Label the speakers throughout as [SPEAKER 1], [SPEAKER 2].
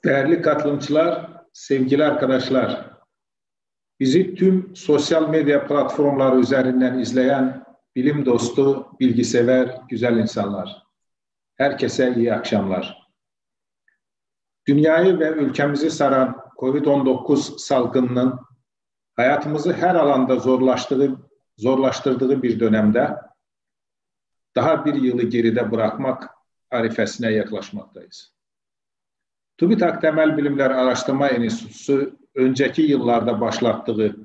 [SPEAKER 1] Değerli katılımcılar, sevgili arkadaşlar, bizi tüm sosyal medya platformları üzerinden izleyen bilim dostu, bilgisever, güzel insanlar. Herkese iyi akşamlar. Dünyayı ve ülkemizi saran COVID-19 salgınının hayatımızı her alanda zorlaştırdığı bir dönemde daha bir yılı geride bırakmak arifesine yaklaşmaktayız. TÜBİTAK Temel Bilimler Araştırma Enstitüsü önceki yıllarda başlattığı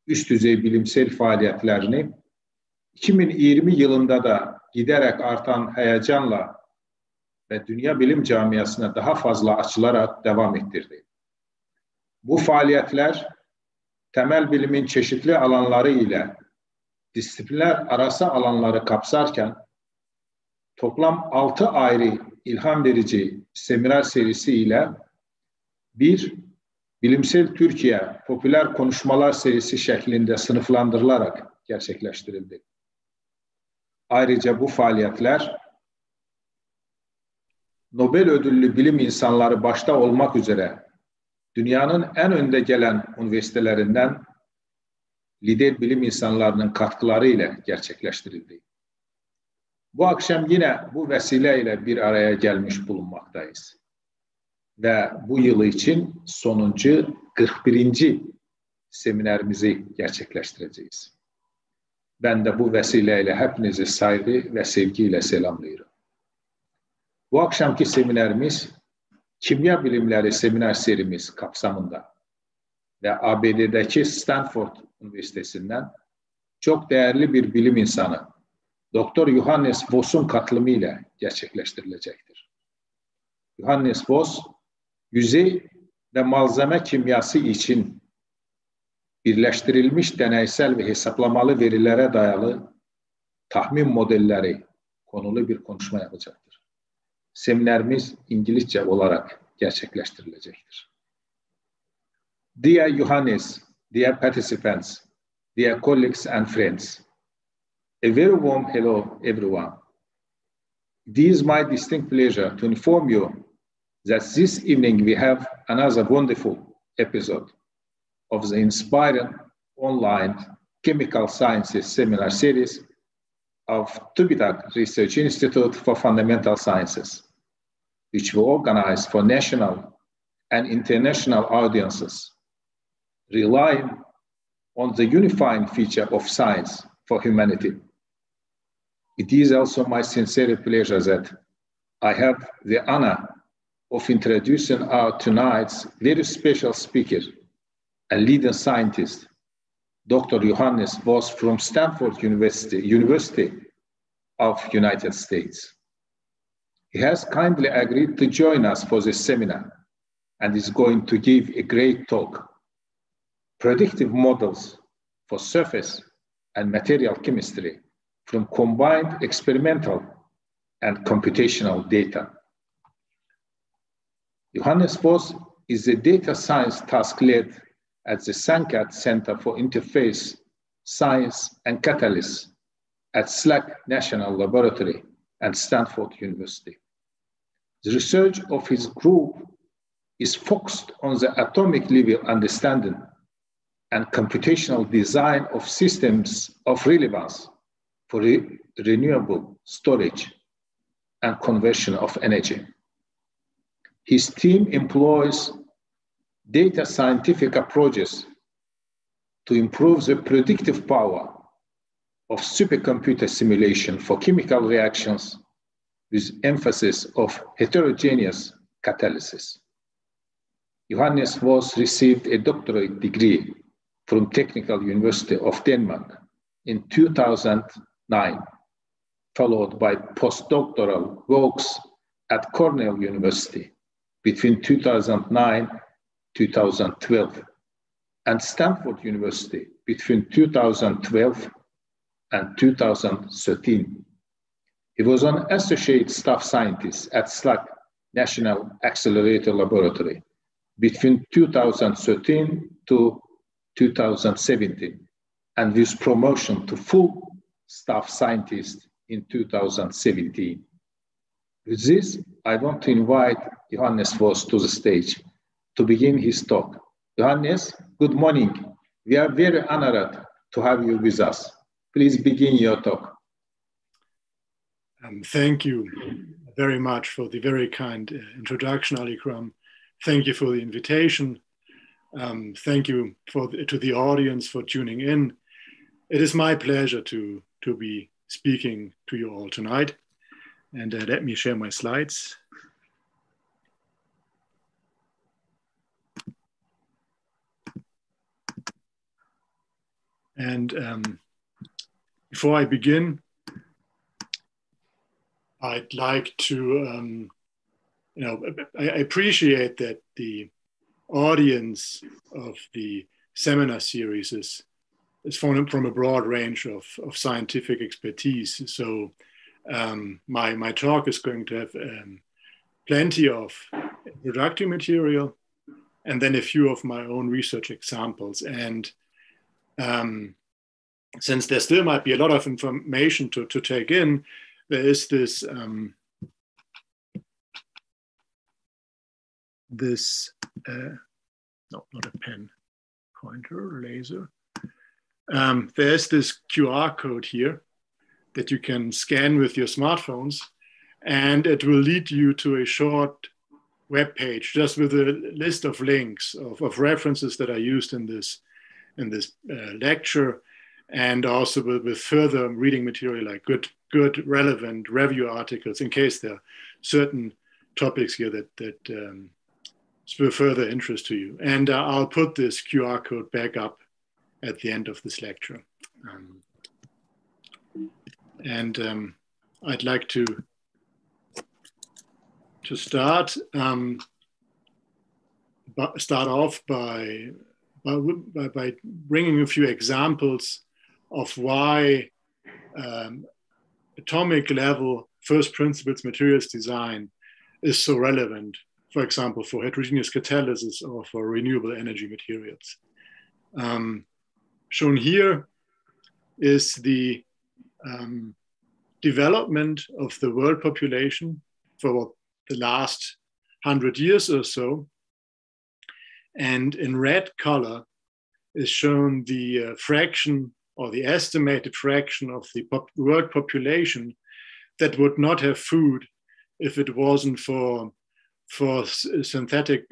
[SPEAKER 1] üst düzey bilimsel faaliyetlerini 2020 yılında da giderek artan heyecanla ve dünya bilim camiasına daha fazla açılarak devam ettirdi. Bu faaliyetler temel bilimin çeşitli alanları ile disiplinler arası alanları kapsarken toplam 6 ayrı ilham verici seminer serisi ile bir Bilimsel Türkiye popüler konuşmalar serisi şeklinde sınıflandırılarak gerçekleştirildi. Ayrıca bu faaliyetler Nobel ödüllü bilim insanları başta olmak üzere dünyanın en önde gelen üniversitelerinden lider bilim insanlarının katkıları ile gerçekleştirildi. Bu akşam yine bu vesileyle bir araya gelmiş bulunmaktayız. Ve bu yıl için sonuncu 41. seminerimizi gerçekleştireceğiz. Ben de bu vesileyle hepinizi saygı ve sevgiyle selamlıyorum. Bu akşamki seminerimiz Kimya Bilimleri seminer serimiz kapsamında ve ABD'deki Stanford Üniversitesi'nden çok değerli bir bilim insanı Dr. Johannes Voss'un katılımıyla gerçekleştirilecektir. Johannes Voss, Yüzey ve Malzeme kimyası için birleştirilmiş deneysel ve hesaplamalı verilere dayalı tahmin modelleri konulu bir konuşma yapacaktır. Seminerimiz İngilizce olarak gerçekleştirilecektir. Dear Johannes, dear participants, dear colleagues and friends, a very warm hello everyone. It is my distinct pleasure to inform you that this evening we have another wonderful episode of the inspiring online chemical sciences seminar series of TÜBİTAK Research Institute for Fundamental Sciences, which we organize for national and international audiences, relying on the unifying feature of science for humanity. It is also my sincere pleasure that I have the honor of introducing our tonight's very special speaker and leading scientist, Dr. Johannes Voss from Stanford University of United States. He has kindly agreed to join us for this seminar and is going to give a great talk, Predictive Models for Surface and Material Chemistry from Combined Experimental and Computational Data. Johannes Voss is the data science task lead at the SANCAT Center for Interface Science and Catalysts at SLAC National Laboratory and Stanford University. The research of his group is focused on the atomic level understanding and computational design of systems of relevance for renewable storage and conversion of energy. His team employs data scientific approaches to improve the predictive power of supercomputer simulation for chemical reactions with emphasis of heterogeneous catalysis. Johannes Voss received a doctorate degree from Technical University of Denmark in 2009, followed by postdoctoral works at Cornell University between 2009-2012 and Stanford University between 2012 and 2013. He was an associate staff scientist at SLAC National Accelerator Laboratory between 2013 to 2017, and with promotion to full staff scientist in 2017. With this, I want to invite Johannes Voss to the stage to begin his talk. Johannes, good morning. We are very honored to have you with us. Please begin your talk.
[SPEAKER 2] Thank you very much for the very kind introduction, Alikram. Thank you for the invitation. Thank you to the audience for tuning in. It is my pleasure to be speaking to you all tonight. And let me share my slides. And before I begin, I'd like to, I appreciate that the audience of the seminar series is from a broad range of scientific expertise. So my talk is going to have plenty of introductory material and then a few of my own research examples. And since there still might be a lot of information to take in, there is this no, not a pen, pointer, laser. There's this QR code here that you can scan with your smartphones, and it will lead you to a short web page just with a list of links of references that are used in this lecture, and also with further reading material like good relevant review articles in case there are certain topics here that spur further interest to you. And I'll put this QR code back up at the end of this lecture. I'd like to start off by bringing a few examples of why atomic level first principles materials design is so relevant, for example, for heterogeneous catalysis or for renewable energy materials. Shown here is the development of the world population for the last 100 years or so. And in red color is shown the fraction or the estimated fraction of the world population that would not have food if it wasn't for synthetic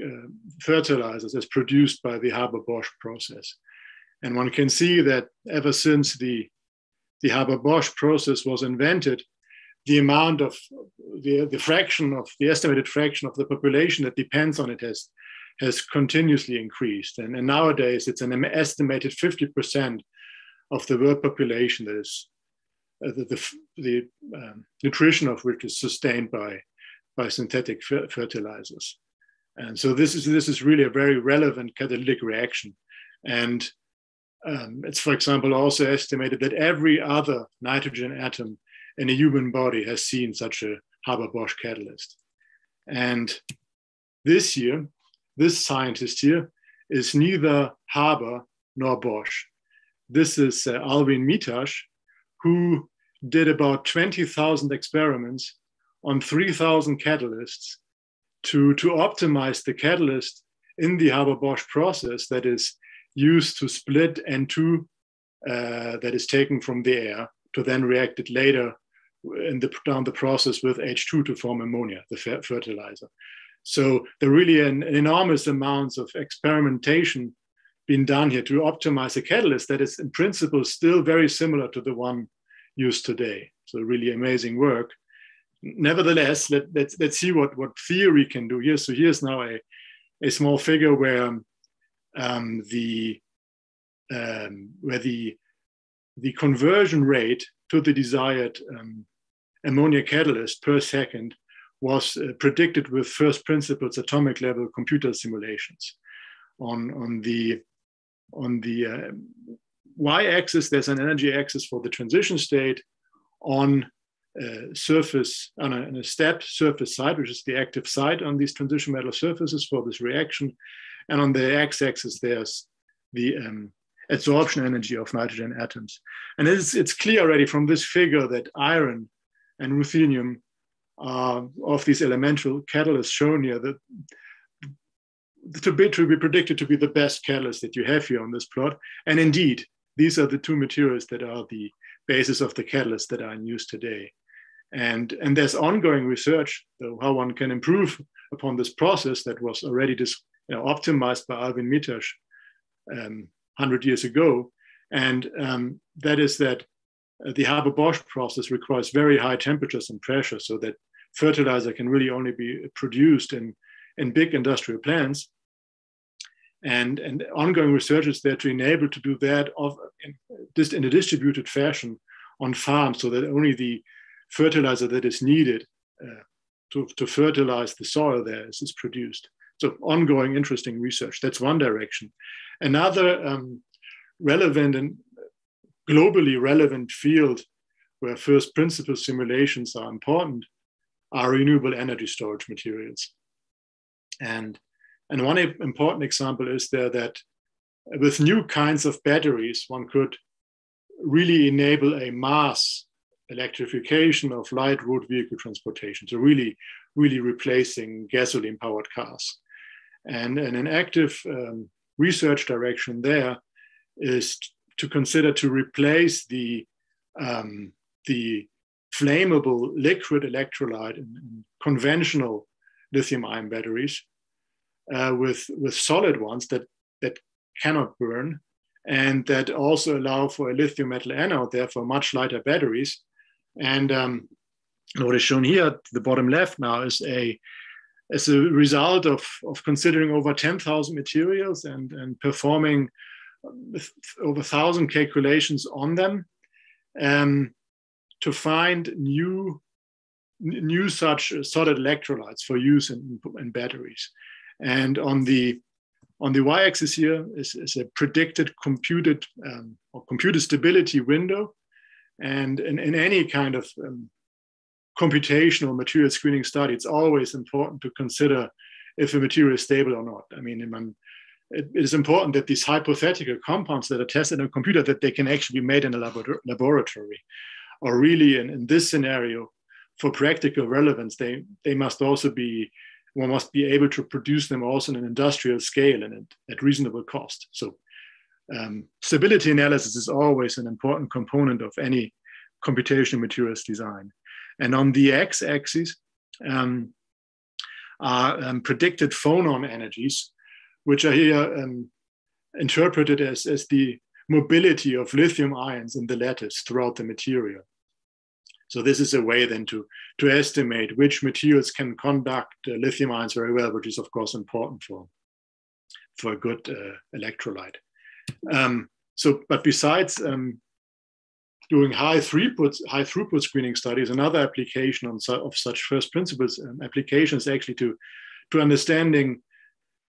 [SPEAKER 2] fertilizers as produced by the Haber-Bosch process. And one can see that ever since the Haber-Bosch process was invented, the amount of the fraction of the estimated fraction of the population that depends on it has continuously increased. And nowadays it's an estimated 50% of the world population that is the nutrition of which is sustained by synthetic fertilizers. And so this is really a very relevant catalytic reaction. And it's, for example, also estimated that every other nitrogen atom in a human body has seen such a Haber-Bosch catalyst. And this scientist here is neither Haber nor Bosch. This is Alvin Mitash, who did about 20,000 experiments on 3,000 catalysts to optimize the catalyst in the Haber-Bosch process that is used to split N2 that is taken from the air to then react it later down the process with H2 to form ammonia, the fertilizer. So there are really an enormous amounts of experimentation being done here to optimize a catalyst that is in principle still very similar to the one used today. So really amazing work. Nevertheless, let's see what theory can do here. So here's now a small figure where the conversion rate to the desired ammonia catalyst per second was predicted with first principles atomic level computer simulations. On the y-axis, there's an energy axis for the transition state on a stepped surface side, which is the active side on these transition metal surfaces for this reaction. And on the x-axis, there's the adsorption energy of nitrogen atoms. And it's clear already from this figure that iron and ruthenium of these elemental catalysts shown here, that to be predicted to be the best catalyst that you have here on this plot. And indeed, these are the two materials that are the basis of the catalysts that are in use today. And there's ongoing research, though, how one can improve upon this process that was already optimized by Alvin Mitasch 100 years ago. And that is that the Haber-Bosch process requires very high temperatures and pressure, so that fertilizer can really only be produced in big industrial plants. And ongoing research is there to enable to do that in a distributed fashion on farms, so that only the fertilizer that is needed to fertilize the soil there is produced. So ongoing interesting research. That's one direction. Another relevant and globally relevant field where first principle simulations are important are renewable energy storage materials. And one important example is there that with new kinds of batteries, one could really enable a mass electrification of light road vehicle transportation, so really replacing gasoline-powered cars. And an active research direction there is to consider to replace the flammable liquid electrolyte in conventional lithium-ion batteries with solid ones that cannot burn, and that also allow for a lithium metal anode, therefore much lighter batteries. And what is shown here at the bottom left now is as a result of considering over 10,000 materials and performing over 1,000 calculations on them to find new such solid electrolytes for use in batteries. And on the y-axis here is a predicted computed stability window. And in any kind of computational material screening study, it's always important to consider if a material is stable or not. I mean, it is important that these hypothetical compounds that are tested in a computer, that they can actually be made in a laboratory, or really in this scenario, for practical relevance, they must also be, one must be able to produce them also on an industrial scale and at reasonable cost. So stability analysis is always an important component of any computational materials design. And on the x-axis are predicted phonon energies, which are here interpreted as the mobility of lithium ions in the lattice throughout the material. So this is a way then to estimate which materials can conduct lithium ions very well, which is of course important for a good electrolyte. But besides doing high throughput screening studies, another application of such first principles applications actually to understanding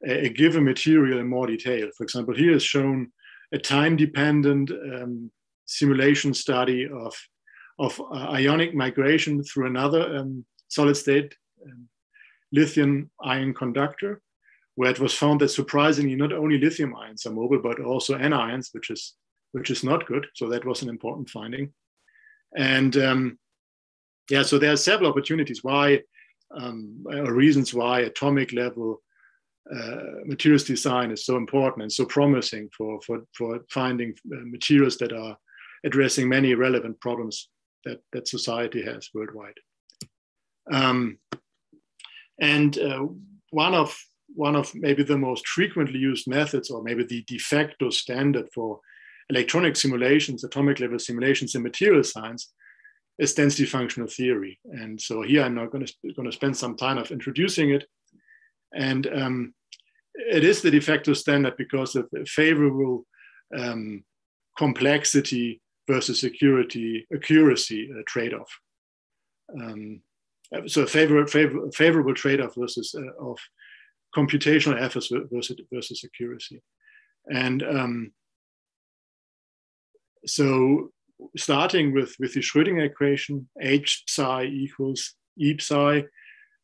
[SPEAKER 2] a given material in more detail. For example, here is shown a time-dependent simulation study of ionic migration through another solid-state lithium-ion conductor, where it was found that surprisingly not only lithium ions are mobile, but also anions, which is not good. So that was an important finding. And so there are several opportunities why, or reasons why atomic level materials design is so important and so promising for finding materials that are addressing many relevant problems that society has worldwide. One of maybe the most frequently used methods, or maybe the de facto standard for electronic simulations, atomic level simulations in material science, is density functional theory. And so here I'm now going to spend some time of introducing it. And it is the de facto standard because of a favorable complexity versus accuracy trade-off. So a favorable trade-off versus of computational efforts versus accuracy. And so starting with the Schrodinger equation, H psi equals E psi,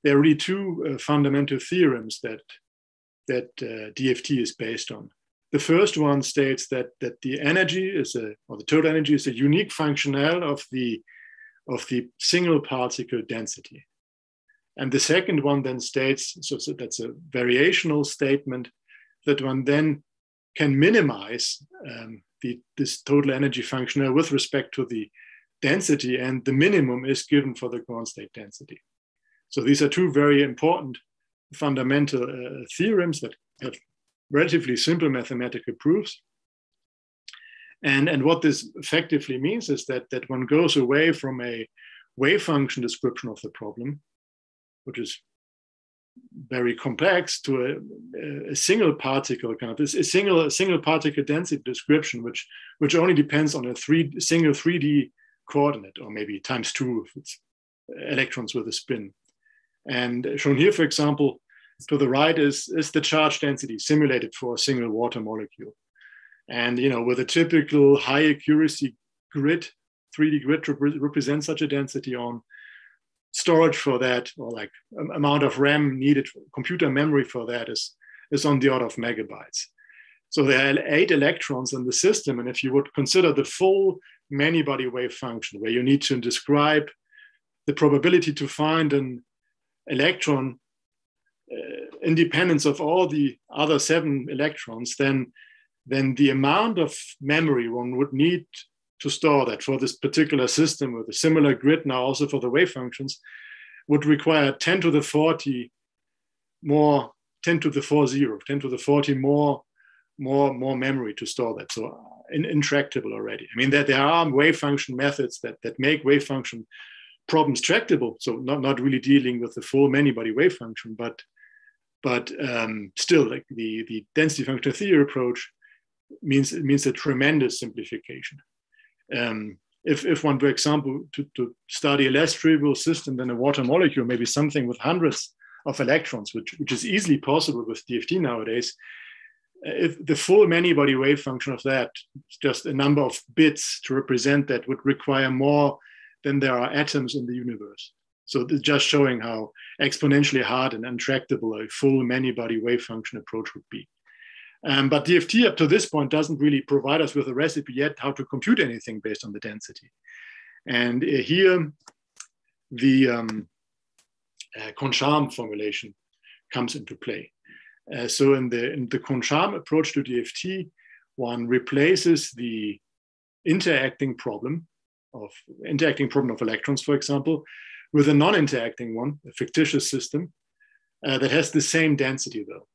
[SPEAKER 2] there are really two fundamental theorems that DFT is based on. The first one states that the energy or the total energy is a unique functional of the single particle density. And the second one then states, so that's a variational statement, that one then can minimize this total energy function with respect to the density, and the minimum is given for the ground state density. So these are two very important fundamental theorems that have relatively simple mathematical proofs. And what this effectively means is that one goes away from a wave function description of the problem, which is very complex, to a single particle kind of a single particle density description, which only depends on a single 3D coordinate, or maybe times 2 if it's electrons with a spin. And shown here, for example, to the right is the charge density simulated for a single water molecule. And with a typical high accuracy grid, 3D grid to represent such a density on, storage for that, or like amount of RAM needed, computer memory for that is on the order of megabytes. So there are 8 electrons in the system, and if you would consider the full many-body wave function, where you need to describe the probability to find an electron independence of all the other 7 electrons, then the amount of memory one would need to store that for this particular system with a similar grid now also for the wave functions would require 10 to the 40 more memory to store that. So intractable already. I mean, that there are wave function methods that make wave function problems tractable. So not really dealing with the full many-body wave function, but still, like the density function theory approach means a tremendous simplification. If one, for example, to study a less trivial system than a water molecule, maybe something with hundreds of electrons, which is easily possible with DFT nowadays, if the full many-body wave function of that, just a number of bits to represent that, would require more than there are atoms in the universe. So just showing how exponentially hard and untractable a full many-body wave function approach would be. But DFT up to this point doesn't really provide us with a recipe yet how to compute anything based on the density. And here the Concharm formulation comes into play. So in the Concharm approach to DFT, one replaces the interacting problem of electrons, for example, with a non-interacting one, a fictitious system that has the same density though.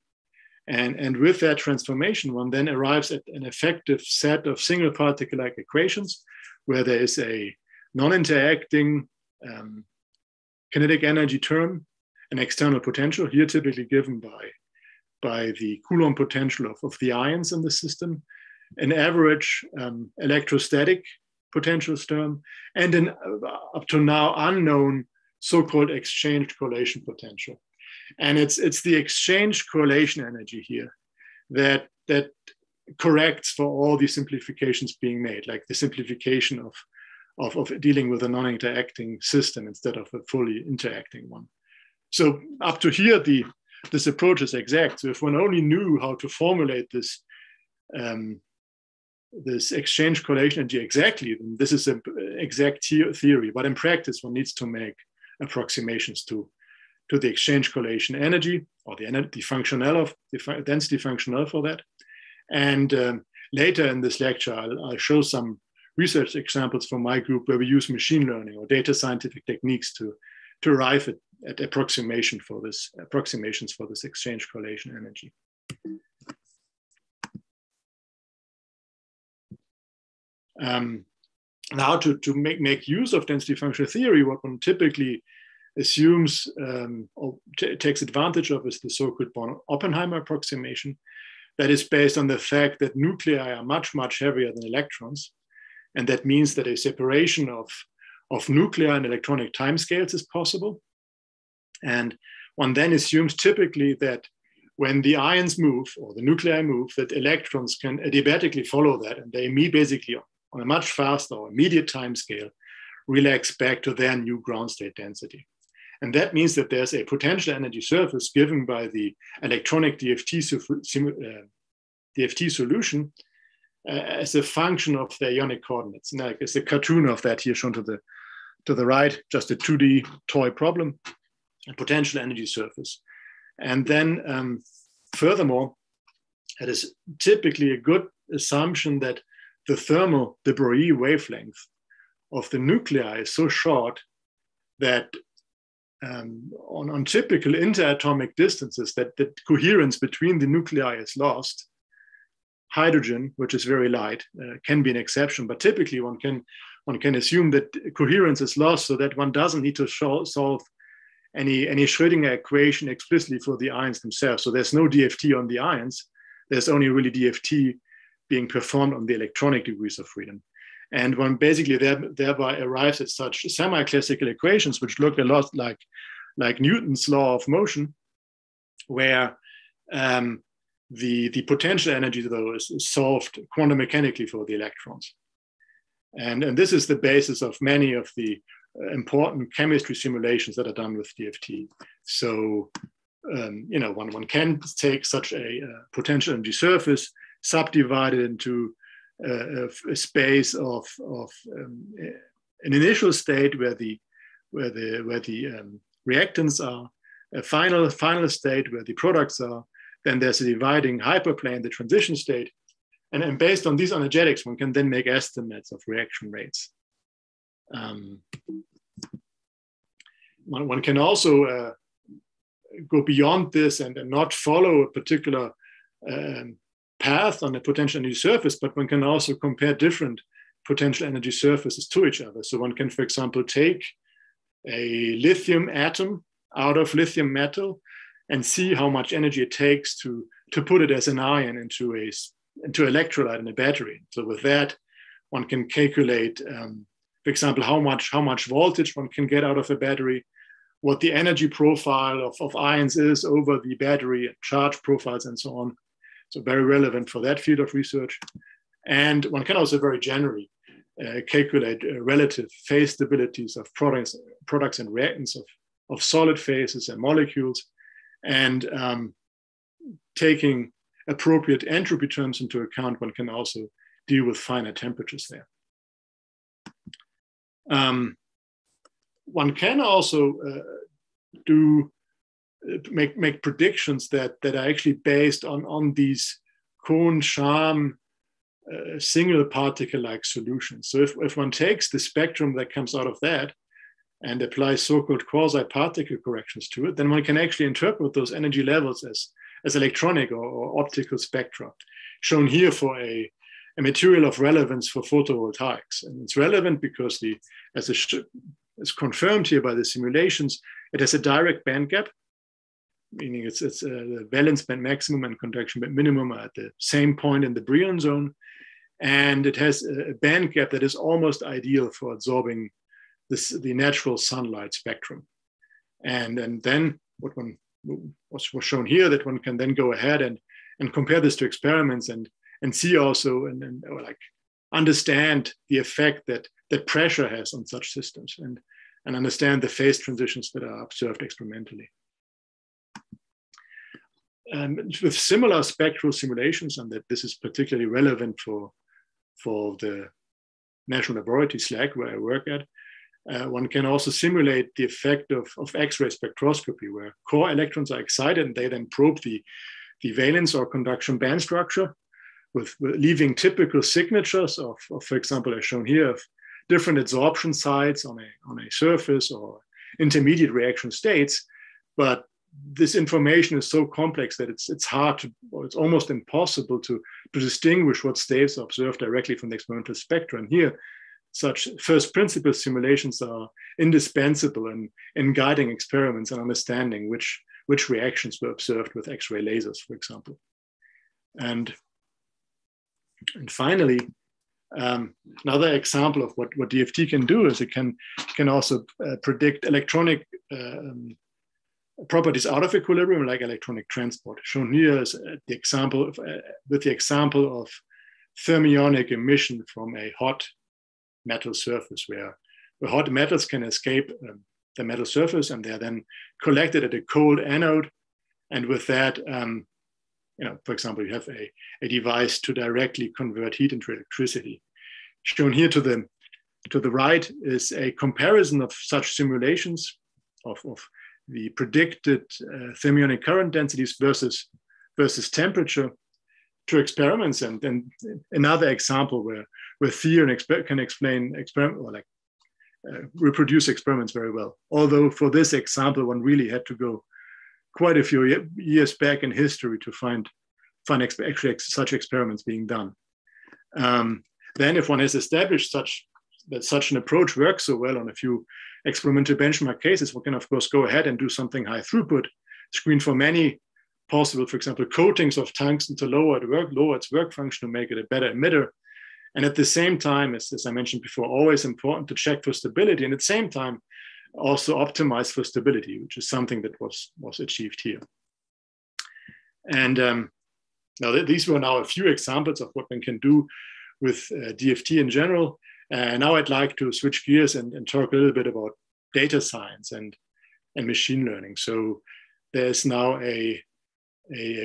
[SPEAKER 2] And with that transformation, one then arrives at an effective set of single particle-like equations where there is a non-interacting kinetic energy term, an external potential, here typically given by the Coulomb potential of the ions in the system, an average electrostatic potential term, and an up to now unknown so-called exchange correlation potential. And it's the exchange correlation energy here that corrects for all the simplifications being made, like the simplification of dealing with a non-interacting system instead of a fully interacting one. So up to here, this approach is exact. So if one only knew how to formulate this exchange correlation energy exactly, then this is an exact theory. But in practice, one needs to make approximations to the exchange correlation energy, or the functional of the density functional for that. And later in this lecture, I'll show some research examples from my group where we use machine learning or data scientific techniques to arrive at approximations for this exchange correlation energy. Now to make use of density functional theory, what one typically assumes or takes advantage of is the so-called Oppenheimer approximation that is based on the fact that nuclei are much, much heavier than electrons. And that means that a separation of nuclei and electronic timescales is possible. And one then assumes typically that when the ions move or the nuclei move, that electrons can adiabatically follow that, and they basically on a much faster or immediate timescale relax back to their new ground state density. And that means that there's a potential energy surface given by the electronic DFT solution as a function of the ionic coordinates. And it's a cartoon of that here shown to the right, just a 2D toy problem. potential energy surface. And then furthermore, it is typically a good assumption that the thermal de Broglie wavelength of the nuclei is so short that on typical interatomic distances that the coherence between the nuclei is lost. Hydrogen, which is very light, can be an exception, but typically one can assume that coherence is lost so that one doesn't need to solve any Schrodinger equation explicitly for the ions themselves. So there's no DFT on the ions. There's only really DFT being performed on the electronic degrees of freedom. And one basically thereby arrives at such semi-classical equations, which look a lot like Newton's law of motion, where the potential energy, though, is solved quantum mechanically for the electrons. And this is the basis of many of the important chemistry simulations that are done with DFT. So, one can take such a potential energy surface, subdivide it into a space of an initial state where the reactants are, a final state where the products are. Then there's a dividing hyperplane, the transition state. And based on these energetics, one can then make estimates of reaction rates. One can also go beyond this and not follow a particular path on a potential energy surface, but one can also compare different potential energy surfaces to each other. So one can, for example, take a lithium atom out of lithium metal and see how much energy it takes to put it as an ion into electrolyte in a battery. So with that, one can calculate, for example, how much voltage one can get out of a battery, what the energy profile of ions is over the battery, charge profiles, and so on. So very relevant for that field of research. And one can also very generally calculate relative phase stabilities of products and reactants of solid phases and molecules, and taking appropriate entropy terms into account, one can also deal with finer temperatures there. One can also make predictions that are actually based on these Concharm single particle-like solutions. So if one takes the spectrum that comes out of that and applies so-called quasi-particle corrections to it, then one can actually interpret those energy levels as electronic or optical spectra, shown here for a material of relevance for photovoltaics. And it's relevant because as confirmed here by the simulations, it has a direct band gap, meaning it's the valence band maximum and conduction band minimum are at the same point in the Brillouin zone. And it has a band gap that is almost ideal for absorbing the natural sunlight spectrum. And then what was shown here, that one can then go ahead and compare this to experiments and see also and understand the effect that pressure has on such systems and understand the phase transitions that are observed experimentally. With similar spectral simulations, and that this is particularly relevant for the National Laboratory SLAC where I work at, one can also simulate the effect of X-ray spectroscopy, where core electrons are excited and they then probe the valence or conduction band structure, with leaving typical signatures of, for example, as shown here, of different adsorption sites on a surface or intermediate reaction states. But this information is so complex that it's hard to, or it's almost impossible to distinguish what states are observed directly from the experimental spectra. And here, such first principle simulations are indispensable in guiding experiments and understanding which reactions were observed with X-ray lasers, for example. And finally, another example of what DFT can do is it can also predict electronic properties out of equilibrium, like electronic transport. Shown here is the example of thermionic emission from a hot metal surface, where hot metals can escape the metal surface and they are then collected at a cold anode. And with that, for example, you have a device to directly convert heat into electricity. Shown here to the right is a comparison of such simulations of predicted thermionic current densities versus temperature to experiments, and another example where theory can explain experiment, or like reproduce experiments very well. Although for this example, one really had to go quite a few years back in history to find actually such experiments being done. Then if one has established that such an approach works so well on a few experimental benchmark cases, one can of course go ahead and do something high throughput, screen for many possible, for example, coatings of tungsten to lower its work function to make it a better emitter. And at the same time, as I mentioned before, always important to check for stability, and at the same time also optimize for stability, which is something that was achieved here. And now these were now a few examples of what one can do with DFT in general. Now I'd like to switch gears and talk a little bit about data science and machine learning. So there's now a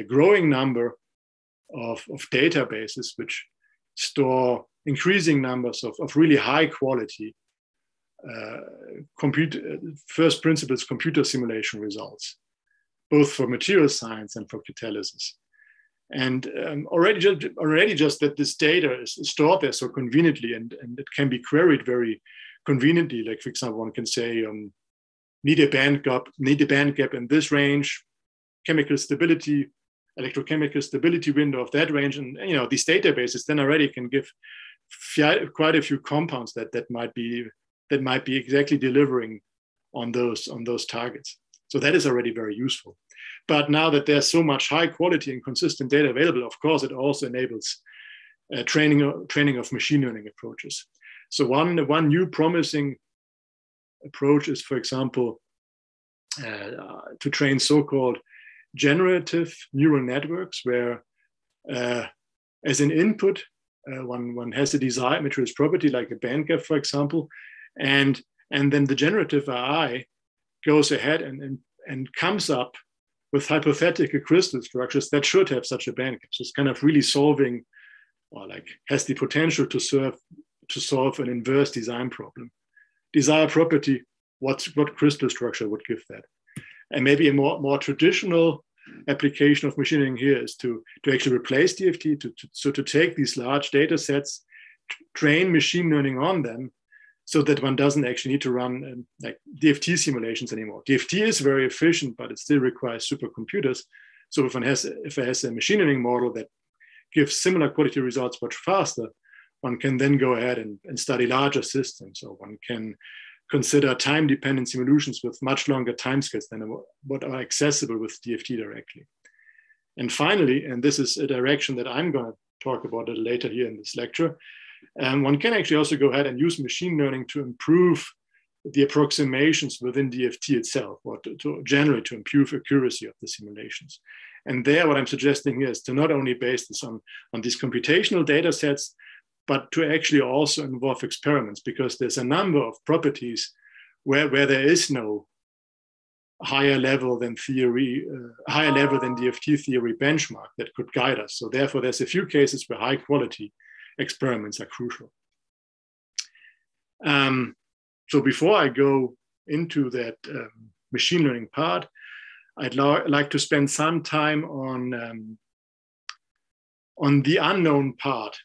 [SPEAKER 2] growing number of databases which store increasing numbers of really high quality first principles computer simulation results, both for material science and for catalysis. And already just that this data is stored there so conveniently, and it can be queried very conveniently. Like, for example, one can say, need a band gap in this range, chemical stability, electrochemical stability window of that range. And these databases then already can give quite a few compounds that might be exactly delivering on those targets. So that is already very useful. But now that there's so much high quality and consistent data available, of course, it also enables training of machine learning approaches. So one new promising approach is, for example, to train so-called generative neural networks, where as an input, one has a desired materials property like a band gap, for example, and then the generative AI goes ahead and comes up with hypothetical crystal structures that should have such a band gap. So it's kind of really solving, or like has the potential to solve an inverse design problem. Desired property, what crystal structure would give that? And maybe a more traditional application of machine learning here is to actually replace DFT, to take these large data sets, train machine learning on them, so that one doesn't actually need to run like DFT simulations anymore. DFT is very efficient, but it still requires supercomputers. So if it has a machine learning model that gives similar quality results much faster, one can then go ahead and study larger systems. So one can consider time-dependent simulations with much longer timescales than what are accessible with DFT directly. And finally, and this is a direction that I'm going to talk about a little later here in this lecture, one can actually also go ahead and use machine learning to improve the approximations within DFT itself, or generally to improve accuracy of the simulations. And there, what I'm suggesting here is to not only base this on these computational data sets, but to actually also involve experiments, because there's a number of properties where there is no higher level than DFT theory benchmark that could guide us. So therefore, there's a few cases where high quality experiments are crucial. So before I go into that machine learning part, I'd like to spend some time on the unknown part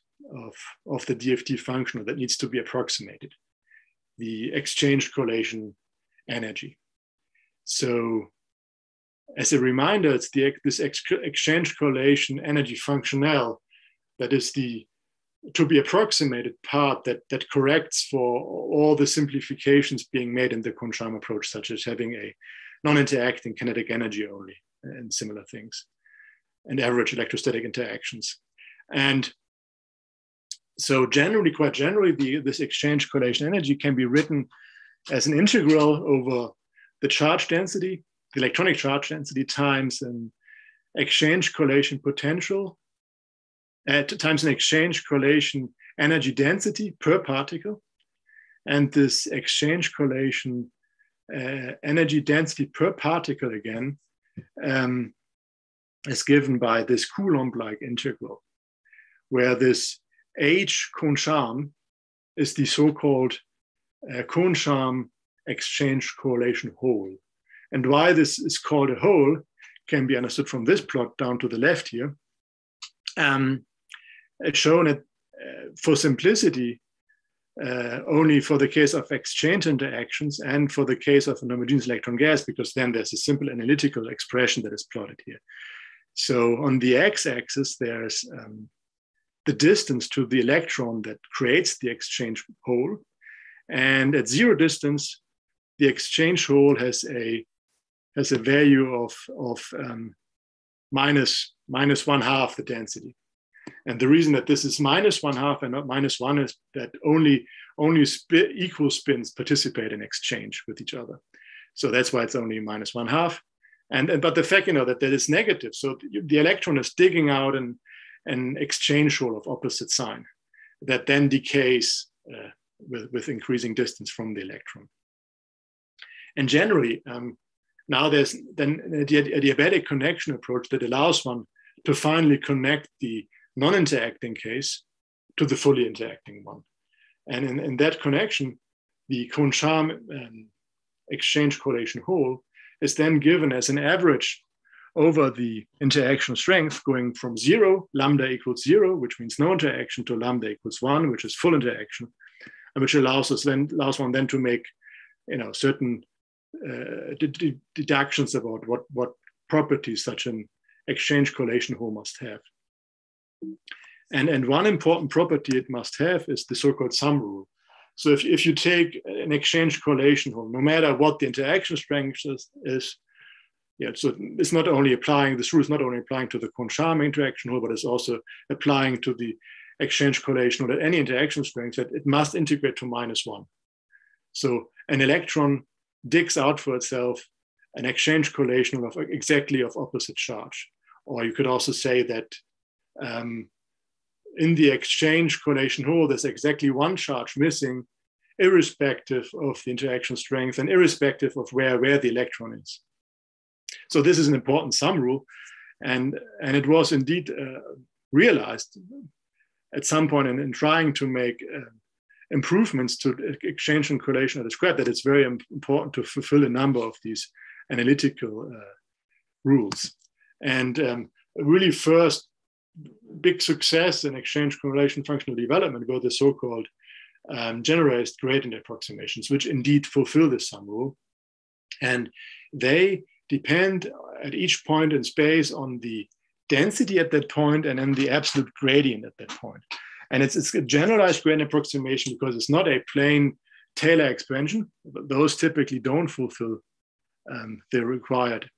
[SPEAKER 2] of the DFT functional that needs to be approximated, the exchange correlation energy. So as a reminder, it's this exchange correlation energy functional that is the to be approximated part that corrects for all the simplifications being made in the Concharm approach, such as having a non-interacting kinetic energy only and similar things, and average electrostatic interactions. And so quite generally, this exchange correlation energy can be written as an integral over the charge density, the electronic charge density, times an exchange correlation potential, times an exchange correlation energy density per particle. And this exchange correlation energy density per particle, again, is given by this Coulomb-like integral, where this H Concharm is the so-called Concharm exchange correlation hole. And why this is called a hole can be understood from this plot down to the left here. It's shown that for simplicity, only for the case of exchange interactions and for the case of an homogeneous electron gas, because then there's a simple analytical expression that is plotted here. So on the x-axis, there's the distance to the electron that creates the exchange hole. And at zero distance, the exchange hole has a value of minus 1/2 the density. And the reason that this is minus 1/2 and not minus 1 is that only equal spins participate in exchange with each other. So that's why it's only minus 1/2. But the fact, that is negative. So the electron is digging out an exchange hole of opposite sign that then decays with increasing distance from the electron. And generally, now there's then a adiabatic connection approach that allows one to finally connect the non-interacting case to the fully interacting one. And in that connection, the Concharm exchange correlation hole is then given as an average over the interaction strength going from 0, lambda equals 0, which means no interaction, to lambda equals 1, which is full interaction, and which allows one then to make certain deductions about what properties such an exchange correlation hole must have. And one important property it must have is the so-called sum rule. So if you take an exchange correlation hole, no matter what the interaction strength is, so it's not only applying, this rule is not only applying to the Concharm interaction hole, but it's also applying to the exchange correlation hole at any interaction strength, that it must integrate to -1. So an electron digs out for itself an exchange correlation hole of exactly of opposite charge. Or you could also say that in the exchange correlation hole, there's exactly one charge missing, irrespective of the interaction strength and irrespective of where the electron is. So this is an important sum rule, and it was indeed realized at some point in trying to make improvements to exchange and correlation I described, that it's very important to fulfill a number of these analytical rules. And really first big success in exchange correlation functional development were the so-called generalized gradient approximations, which indeed fulfill this sum rule. And they depend at each point in space on the density at that point and then the absolute gradient at that point. And it's a generalized gradient approximation because it's not a plain Taylor expansion. Those typically don't fulfill the required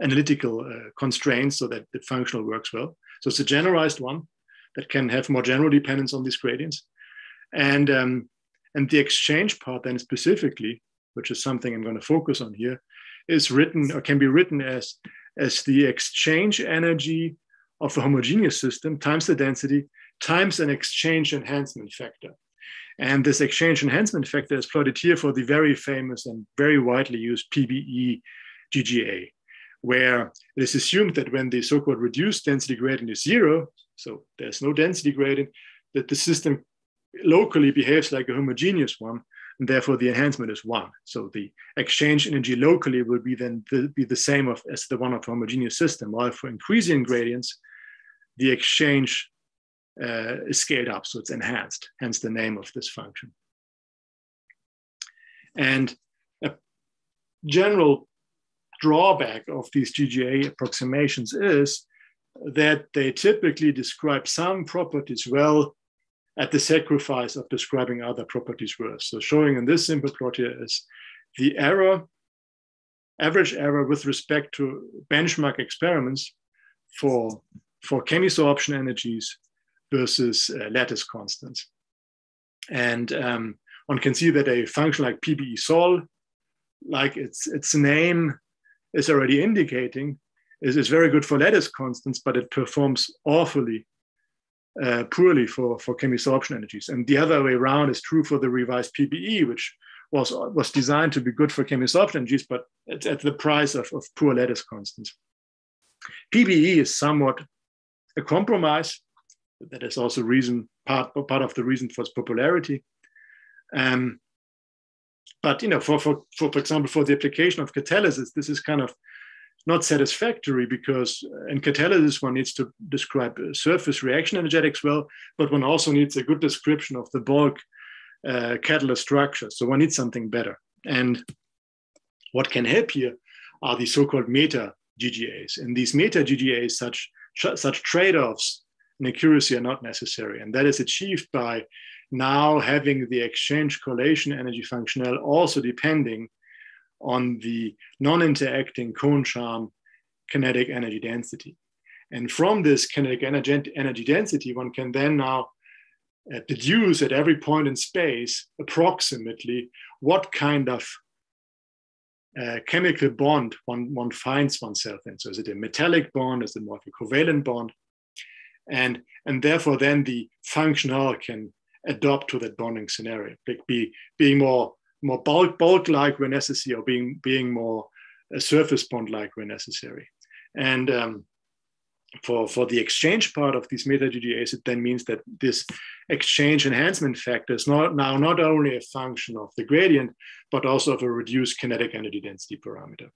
[SPEAKER 2] analytical constraints so that the functional works well. So it's a generalized one that can have more general dependence on these gradients. And the exchange part then specifically, which is something I'm going to focus on here, is written or can be written as the exchange energy of a homogeneous system times the density times an exchange enhancement factor. And this exchange enhancement factor is plotted here for the very famous and very widely used PBE GGA, where it is assumed that when the so-called reduced density gradient is 0, so there's no density gradient, that the system locally behaves like a homogeneous one, and therefore the enhancement is 1. So the exchange energy locally will be then be the same as the one of a homogeneous system, while for increasing gradients, the exchange is scaled up, so it's enhanced, hence the name of this function. And a general drawback of these GGA approximations is that they typically describe some properties well at the sacrifice of describing other properties worse. So showing in this simple plot here is the average error with respect to benchmark experiments for chemisorption energies versus lattice constants. And one can see that a function like PBE sol, like its name is already indicating, is very good for lattice constants, but it performs awfully poorly for chemisorption energies. And the other way around is true for the revised PBE, which was designed to be good for chemisorption energies, but it's at the price of poor lattice constants. PBE is somewhat a compromise. That is also part of the reason for its popularity. But for example, for the application of catalysis, this is kind of not satisfactory, because in catalysis one needs to describe surface reaction energetics well, but one also needs a good description of the bulk catalyst structure. So one needs something better. And what can help here are the so-called meta GGAs. And these meta GGAs, such trade-offs in accuracy are not necessary. And that is achieved by now having the exchange correlation energy functional also depending on the non-interacting Concharm kinetic energy density. And from this kinetic energy density, one can then now deduce at every point in space approximately what kind of chemical bond one finds oneself in. So is it a metallic bond? Is it more of a covalent bond? And therefore then the functional can adopt to that bonding scenario, being more bulk-like where necessary, or being more a surface bond-like where necessary. And for the exchange part of these meta GGAs, it then means that this exchange enhancement factor is not only a function of the gradient, but also of a reduced kinetic energy density parameter.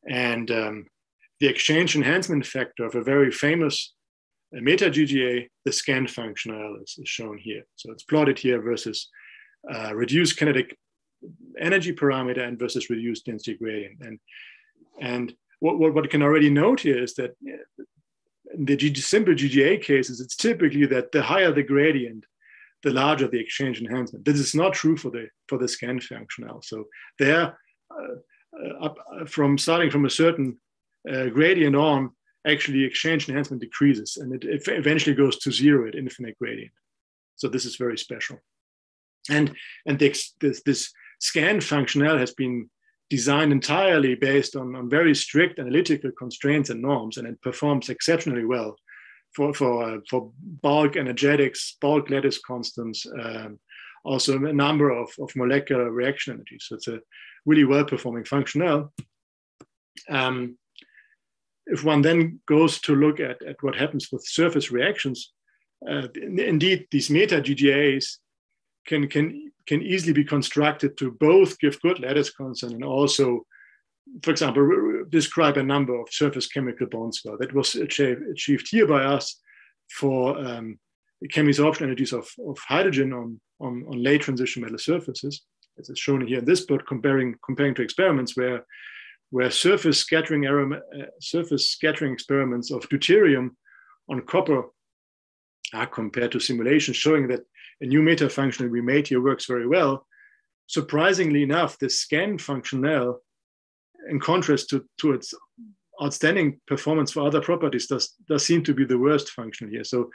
[SPEAKER 2] And the exchange enhancement factor of a very famous meta GGA, the scan functional, is shown here. So it's plotted here versus reduced kinetic energy parameter and versus reduced density gradient. And what we can already note here is that in the simple GGA cases, it's typically that the higher the gradient, the larger the exchange enhancement. This is not true for the scan functional. So there, starting from a certain gradient on, actually exchange enhancement decreases, and it eventually goes to zero at infinite gradient. So this is very special. And this scan functional has been designed entirely based on very strict analytical constraints and norms, and it performs exceptionally well for bulk energetics, bulk lattice constants, also a number of molecular reaction energies. So it's a really well-performing functional. If one then goes to look at what happens with surface reactions, indeed, these meta GGAs can easily be constructed to both give good lattice constant and also, for example, describe a number of surface chemical bonds well. That was achieved here by us for chemisorption energies of hydrogen on late transition metal surfaces, as is shown here in this plot, comparing to experiments where surface scattering experiments of deuterium on copper are compared to simulations, showing that a new meta functional we made here works very well. Surprisingly enough, the scan functional, in contrast to its outstanding performance for other properties, does seem to be the worst functional here. So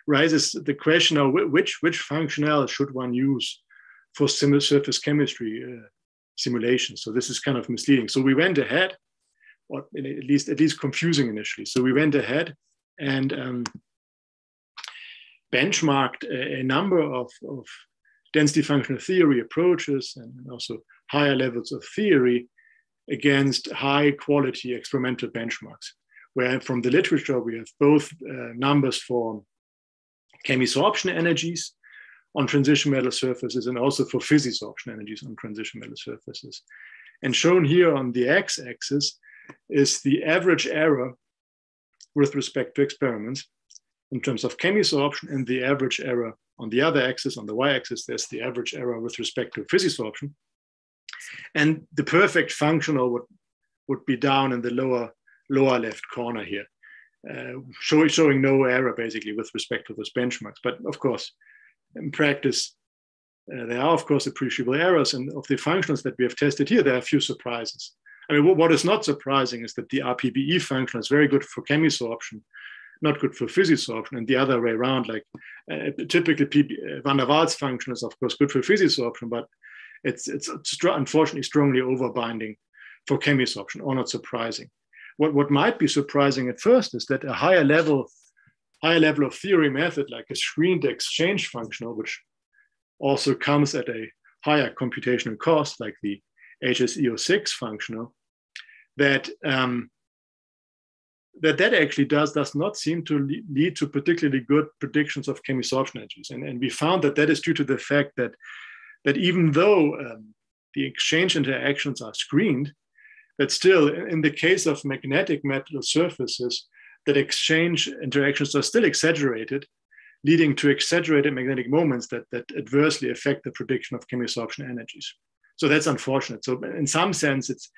[SPEAKER 2] rises the question of which functional should one use for surface chemistry simulations. So this is kind of misleading. So we went ahead, or at least confusing initially. So we went ahead and benchmarked a number of density functional theory approaches and also higher levels of theory against high quality experimental benchmarks, where from the literature we have both numbers for chemisorption energies on transition metal surfaces and also for physisorption energies on transition metal surfaces. And shown here on the x-axis is the average error with respect to experiments in terms of chemisorption, and the average error on the other axis, on the y-axis, there's the average error with respect to physisorption. And the perfect functional would be down in the lower left corner here, showing no error basically with respect to those benchmarks. But of course, in practice, there are of course appreciable errors, and of the functionals that we have tested here, there are a few surprises. I mean, what is not surprising is that the RPBE function is very good for chemisorption, not good for physisorption, and the other way around. Like typically, van der Waals function is of course good for physisorption, but it's unfortunately strongly overbinding for chemisorption, or not surprising. What might be surprising at first is that a higher level of theory method, like a screened exchange functional, which also comes at a higher computational cost, like the HSEO6 functional, that actually does not seem to lead to particularly good predictions of chemisorption energies. And we found that is due to the fact that even though the exchange interactions are screened, that still, in the case of magnetic metal surfaces, that exchange interactions are still exaggerated, leading to exaggerated magnetic moments that adversely affect the prediction of chemisorption energies. So that's unfortunate. So in some sense, it's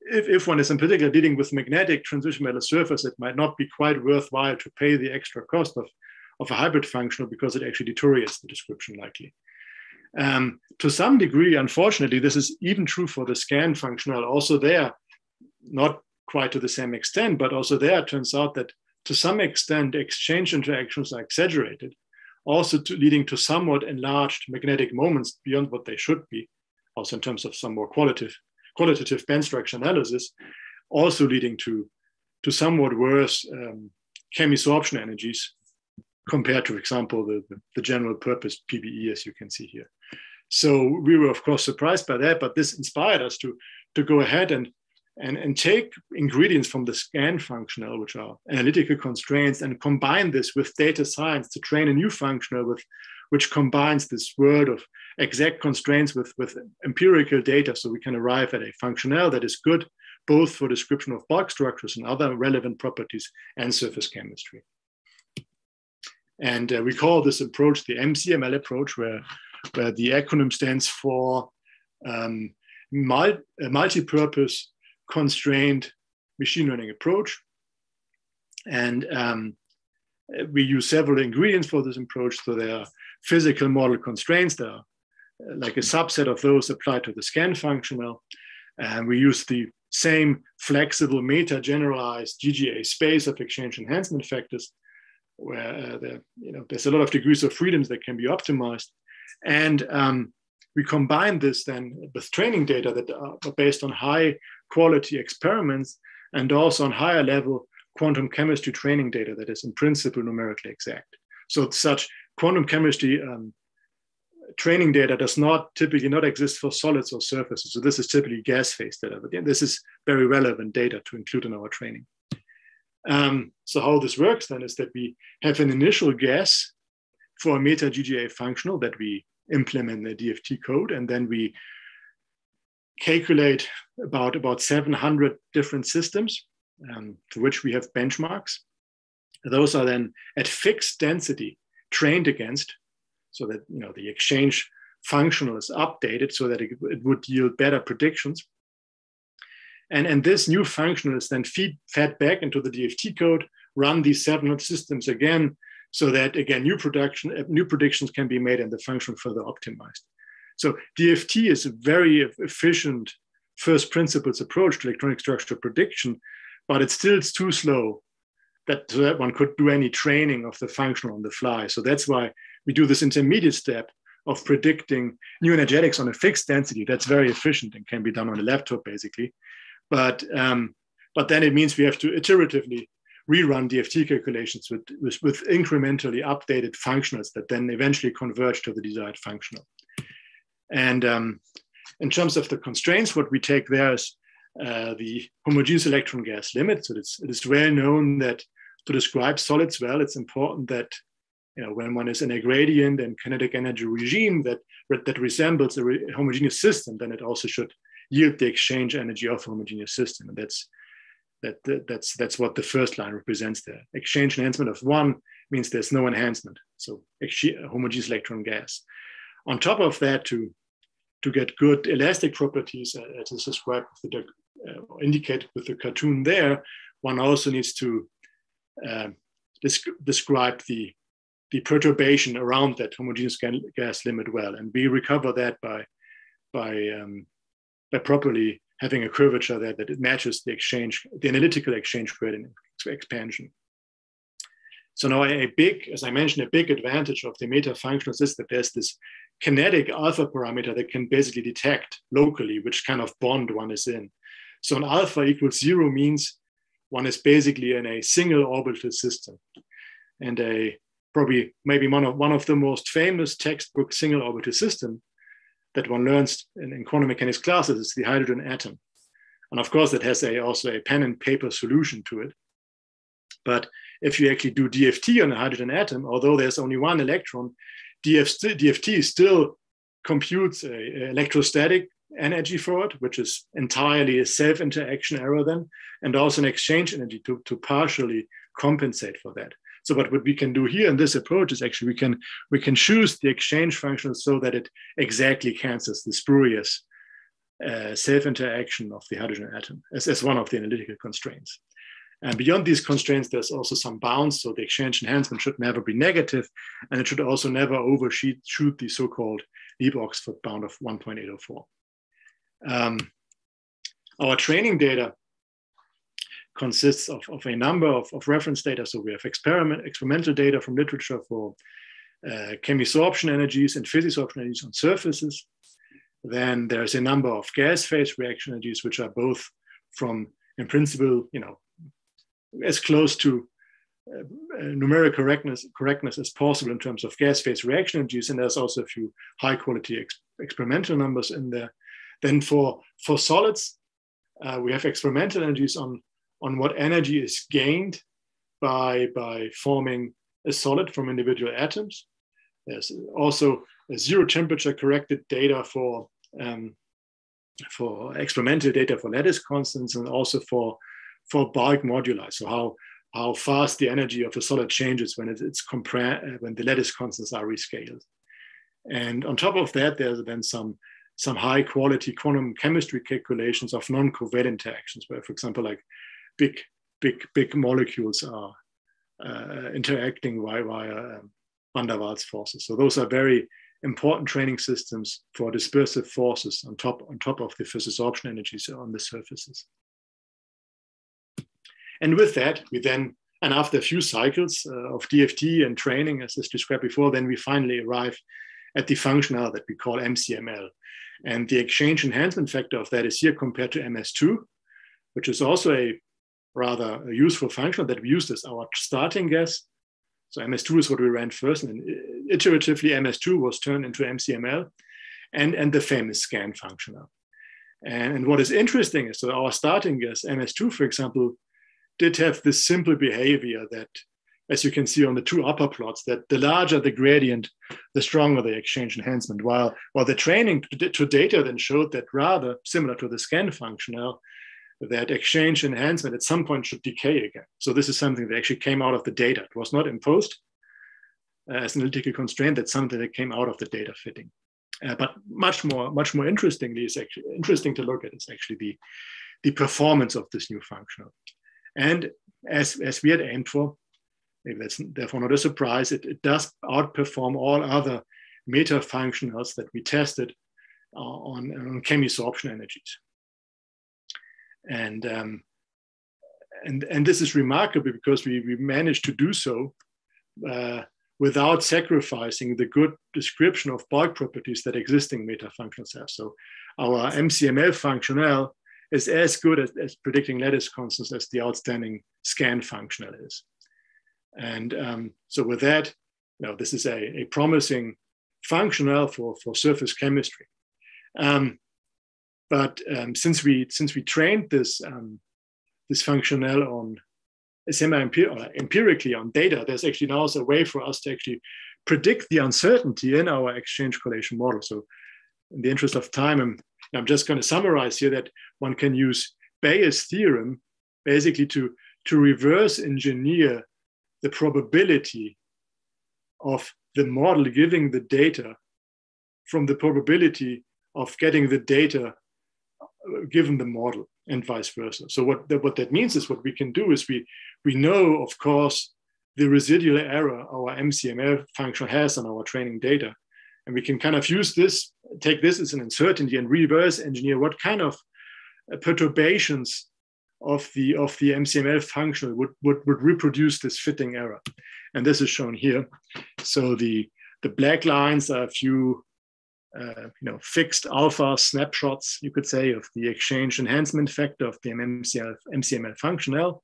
[SPEAKER 2] if one is in particular dealing with magnetic transition metal surface, it might not be quite worthwhile to pay the extra cost of a hybrid functional because it actually deteriorates the description likely. To some degree, unfortunately, this is even true for the scan functional. Also there, not quite to the same extent, but also there it turns out that to some extent, exchange interactions are exaggerated, also leading to somewhat enlarged magnetic moments beyond what they should be, also in terms of some more qualitative band structure analysis, also leading to somewhat worse chemisorption energies compared to, for example, the general purpose PBE, as you can see here. So we were, of course, surprised by that, but this inspired us to go ahead and take ingredients from the scan functional, which are analytical constraints, and combine this with data science to train a new functional which combines this world of exact constraints with empirical data, so we can arrive at a functional that is good both for description of bulk structures and other relevant properties and surface chemistry. And we call this approach the MCML approach, where the acronym stands for multi-purpose constrained machine learning approach. And we use several ingredients for this approach. So there are physical model constraints that are like a subset of those applied to the scan functional. And we use the same flexible meta generalized GGA space of exchange enhancement factors, where there's a lot of degrees of freedoms that can be optimized. And we combine this then with training data that are based on high quality experiments and also on higher level quantum chemistry training data that is in principle numerically exact. So such quantum chemistry training data does not typically not exist for solids or surfaces. So this is typically gas phase data, but this is very relevant data to include in our training. So how this works then is that we have an initial guess for a meta GGA functional that we implement the DFT code, and then we calculate about 700 different systems for which we have benchmarks. Those are then at fixed density trained against, so that the exchange functional is updated so that it would yield better predictions. And this new functional is then fed back into the DFT code, run these 700 systems again, so that again new predictions can be made and the function further optimized. So DFT is a very efficient first principles approach to electronic structure prediction, but it's still too slow so that one could do any training of the function on the fly. So that's why we do this intermediate step of predicting new energetics on a fixed density. That's very efficient and can be done on a laptop basically. But then it means we have to iteratively rerun DFT calculations with incrementally updated functionals that then eventually converge to the desired functional. And in terms of the constraints, what we take there is the homogeneous electron gas limit. So it is well known that to describe solids well, it's important that when one is in a gradient and kinetic energy regime that resembles a homogeneous system, then it also should yield the exchange energy of a homogeneous system. And that's what the first line represents there. Exchange enhancement of 1 means there's no enhancement. So homogeneous electron gas. On top of that, to get good elastic properties, as is described with indicated with the cartoon there, one also needs to describe the perturbation around that homogeneous gas limit well. And we recover that by properly having a curvature there that it matches the analytical exchange gradient expansion. So now as I mentioned, a big advantage of the meta functionals is that there's this kinetic alpha parameter that can basically detect locally which kind of bond one is in. So an alpha equals 0 means one is basically in a single orbital system. And maybe one of the most famous textbook single orbital system that one learns in quantum mechanics classes is the hydrogen atom. And of course, that has also a pen and paper solution to it. But if you actually do DFT on a hydrogen atom, although there's only one electron, DFT still computes an electrostatic energy for it, which is entirely a self-interaction error then, and also an exchange energy to partially compensate for that. So what we can do here in this approach is actually we can choose the exchange function so that it exactly cancels the spurious self-interaction of the hydrogen atom as one of the analytical constraints. And beyond these constraints, there's also some bounds. So the exchange enhancement should never be negative, and it should also never overshoot the so-called Lieb-Oxford bound of 1.804. Our training data consists of a number of reference data. So we have experimental data from literature for chemisorption energies and physisorption energies on surfaces. Then there's a number of gas phase reaction energies, which are both from, in principle, as close to numeric correctness as possible in terms of gas phase reaction energies. And there's also a few high quality experimental numbers in there. Then for solids, we have experimental energies on what energy is gained by forming a solid from individual atoms. There's also a zero temperature corrected data for experimental data for lattice constants, and also for bulk moduli. So how fast the energy of a solid changes when when the lattice constants are rescaled. And on top of that, there's then some high quality quantum chemistry calculations of non-covalent interactions, where, for example, like big molecules are interacting via van der Waals forces. So those are very important training systems for dispersive forces on top of the physisorption energies on the surfaces. And with that, and after a few cycles of DFT and training, as described before, then we finally arrive at the functional that we call MCML. And the exchange enhancement factor of that is here compared to MS2, which is also a rather useful function that we used as our starting guess. So MS2 is what we ran first, and iteratively MS2 was turned into MCML and the famous scan functional. And what is interesting is that our starting guess, MS2, for example, did have this simple behavior that, as you can see on the two upper plots, that the larger the gradient, the stronger the exchange enhancement, while the training to data then showed that, rather similar to the scan functional, that exchange enhancement at some point should decay again. So this is something that actually came out of the data. It was not imposed as an analytical constraint. That's something that came out of the data fitting. But much more interestingly, is actually interesting to look at is actually the performance of this new functional. And as we had aimed for, maybe that's therefore not a surprise, it does outperform all other meta functionals that we tested on chemisorption energies. And this is remarkable because we managed to do so without sacrificing the good description of bulk properties that existing meta functions have. So our MCML functional is as good as predicting lattice constants as the outstanding scan functional is. And so with that, this is a promising functional for surface chemistry. But since we trained this functional on empirically on data, there's actually now also a way for us to actually predict the uncertainty in our exchange correlation model. So in the interest of time, I'm just going to summarize here that one can use Bayes' theorem basically to reverse engineer the probability of the model giving the data from the probability of getting the data given the model, and vice versa. So what that means is, what we can do is we know, of course, the residual error our MCML function has on our training data. And we can kind of use this, take this as an uncertainty and reverse engineer what kind of perturbations of the MCML function would reproduce this fitting error. And this is shown here. So the black lines are a few fixed alpha snapshots, you could say, of the exchange enhancement factor of the MCML functional.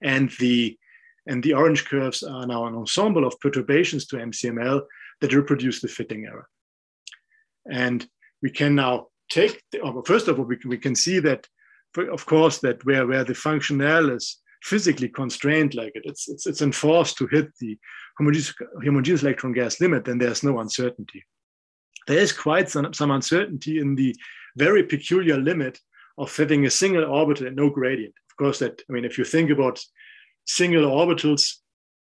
[SPEAKER 2] And the orange curves are now an ensemble of perturbations to MCML that reproduce the fitting error. And we can now take, first of all, we can see that, of course, that where the functional is physically constrained like it's enforced to hit the homogeneous electron gas limit, then there's no uncertainty. there is quite some uncertainty in the very peculiar limit of having a single orbital and no gradient. Of course, if you think about single orbitals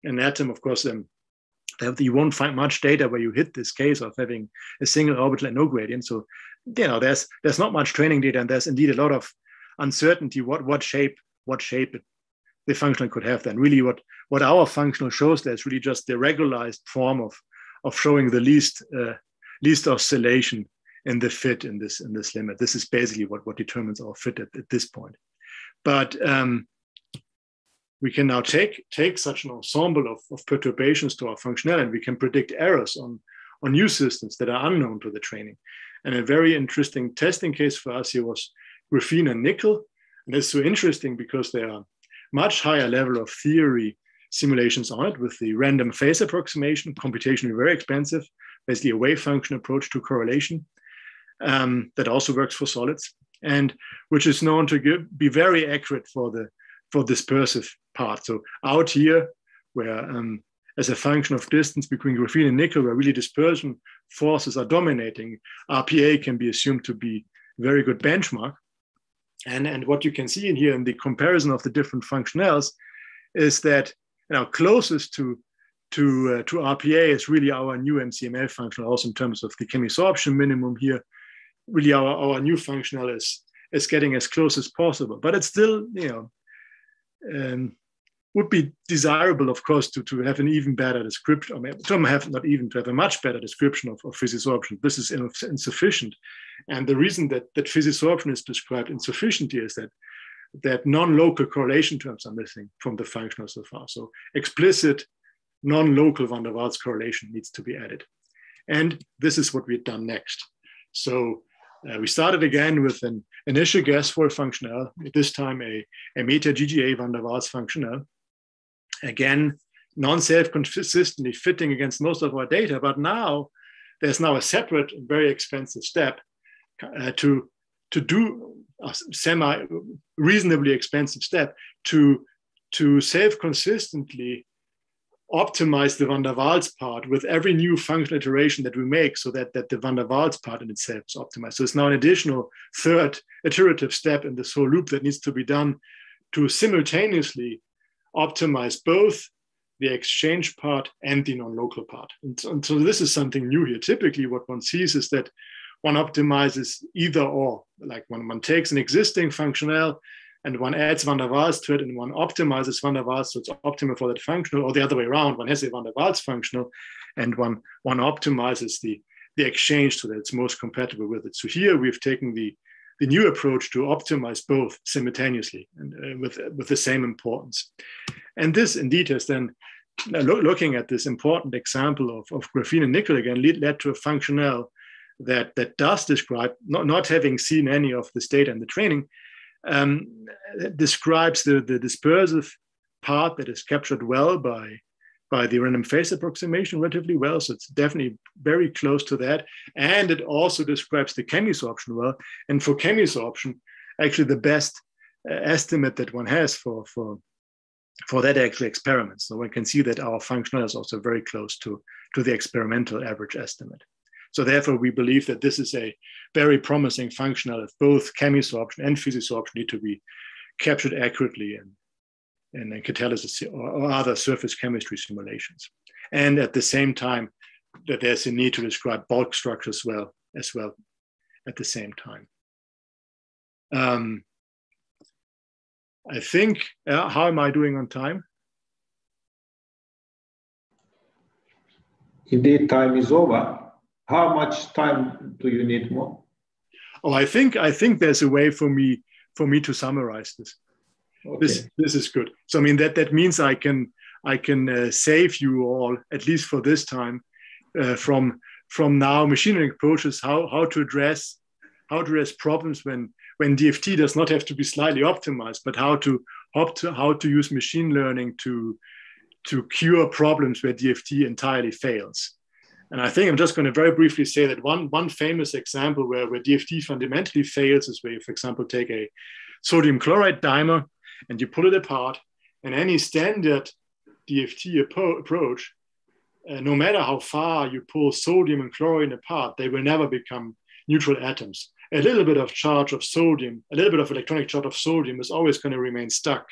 [SPEAKER 2] in an atom, of course, you won't find much data where you hit this case of having a single orbital and no gradient. So, there's not much training data, and there's indeed a lot of uncertainty what shape the functional could have. Then really what our functional shows there is really just the regularized form of showing the least oscillation in the fit in this limit. This is basically what determines our fit at this point. But we can now take such an ensemble of perturbations to our functional, and we can predict errors on new systems that are unknown to the training. And a very interesting testing case for us here was graphene and nickel. And it's so interesting because there are much higher level of theory simulations on it with the random phase approximation, computationally very expensive, basically a wave function approach to correlation that also works for solids, and which is known to be very accurate for dispersive part. So out here, where as a function of distance between graphene and nickel, where really dispersion forces are dominating, RPA can be assumed to be a very good benchmark. And what you can see in here in the comparison of the different functionals is that closest to RPA is really our new MCML functional, also in terms of the chemisorption minimum here. Really our new functional is getting as close as possible, but it's still, would be desirable, of course, to have an even better description, to have a much better description of physisorption. This is insufficient. And the reason that physisorption is described insufficiently is that non-local correlation terms are missing from the functional so far. So explicit non-local van der Waals correlation needs to be added. And this is what we've done next. So we started again with an initial guess for a functional, this time a meta GGA van der Waals functional. Again, non-self-consistently fitting against most of our data, but now there's a separate and very expensive step to do a semi-reasonably expensive step to self-consistently optimize the van der Waals part with every new functional iteration that we make, so that the van der Waals part in itself is optimized. So it's now an additional third iterative step in this whole loop that needs to be done to simultaneously optimize both the exchange part and the non-local part. And so this is something new here. Typically what one sees is that one optimizes either or, like when one takes an existing functional and one adds van der Waals to it and one optimizes van der Waals so it's optimal for that functional, or the other way around, one has a van der Waals functional and one optimizes the exchange so that it's most compatible with it. So here we've taken the new approach to optimize both simultaneously and with the same importance. And this indeed has then, looking at this important example of graphene and nickel again, led to a functional that does describe, not having seen any of this data in the training, describes the dispersive part that is captured well by the random phase approximation relatively well. So it's definitely very close to that. And it also describes the chemisorption well. And for chemisorption, actually the best estimate that one has for that actual experiment. So one can see that our functional is also very close to the experimental average estimate. So therefore, we believe that this is a very promising functional if both chemisorption and physisorption need to be captured accurately in catalysis or other surface chemistry simulations. And at the same time, that there's a need to describe bulk structures as well at the same time. I think, how am I doing on time?
[SPEAKER 1] Indeed, time is over. How much time do you need more?
[SPEAKER 2] Oh, I think there's a way for me to summarize this. Okay. This is good. So I mean that means I can save you all, at least for this time, from now machine learning approaches how to address problems when DFT does not have to be slightly optimized, but how to use machine learning to cure problems where DFT entirely fails. And I think I'm just going to very briefly say that one famous example where DFT fundamentally fails is where you, for example, take a sodium chloride dimer and you pull it apart, and any standard DFT approach no matter how far you pull sodium and chlorine apart, they will never become neutral atoms. A little bit of charge of sodium, a little bit of electronic charge of sodium is always going to remain stuck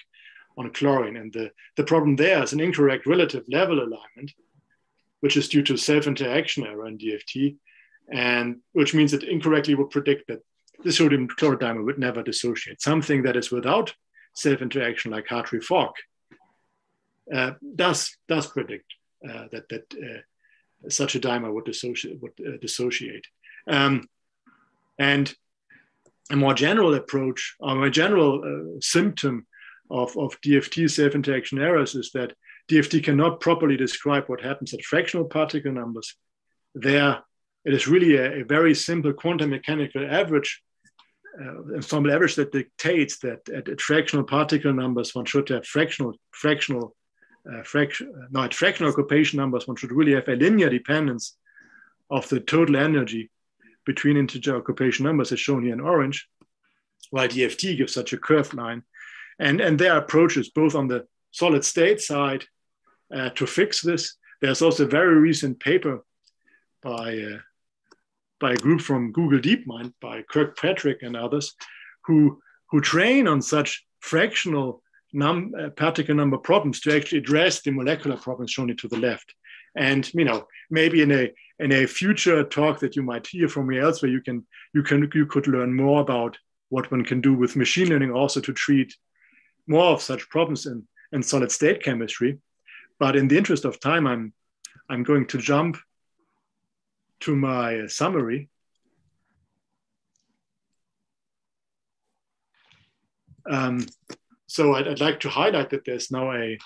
[SPEAKER 2] on chlorine. And the problem there is an incorrect relative level alignment, which is due to self-interaction error in DFT, and which means it incorrectly would predict that the sodium chloride dimer would never dissociate. Something that is without self-interaction, like Hartree-Fock, does predict that such a dimer would dissociate. And a more general approach, or a general symptom of DFT self-interaction errors is that DFT cannot properly describe what happens at fractional particle numbers. There, it is really a very simple quantum mechanical average, ensemble average, that dictates that at fractional particle numbers, one should have fractional occupation numbers, one should really have a linear dependence of the total energy between integer occupation numbers, as shown here in orange, while DFT gives such a curved line. And there are approaches both on the solid state side to fix this. There's also a very recent paper by a group from Google DeepMind, by Kirkpatrick and others, who train on such fractional particle number problems to actually address the molecular problems shown here to the left. And maybe in a future talk that you might hear from me elsewhere, you could learn more about what one can do with machine learning also to treat more of such problems in solid state chemistry. But in the interest of time, I'm going to jump to my summary. So I'd like to highlight that there's now an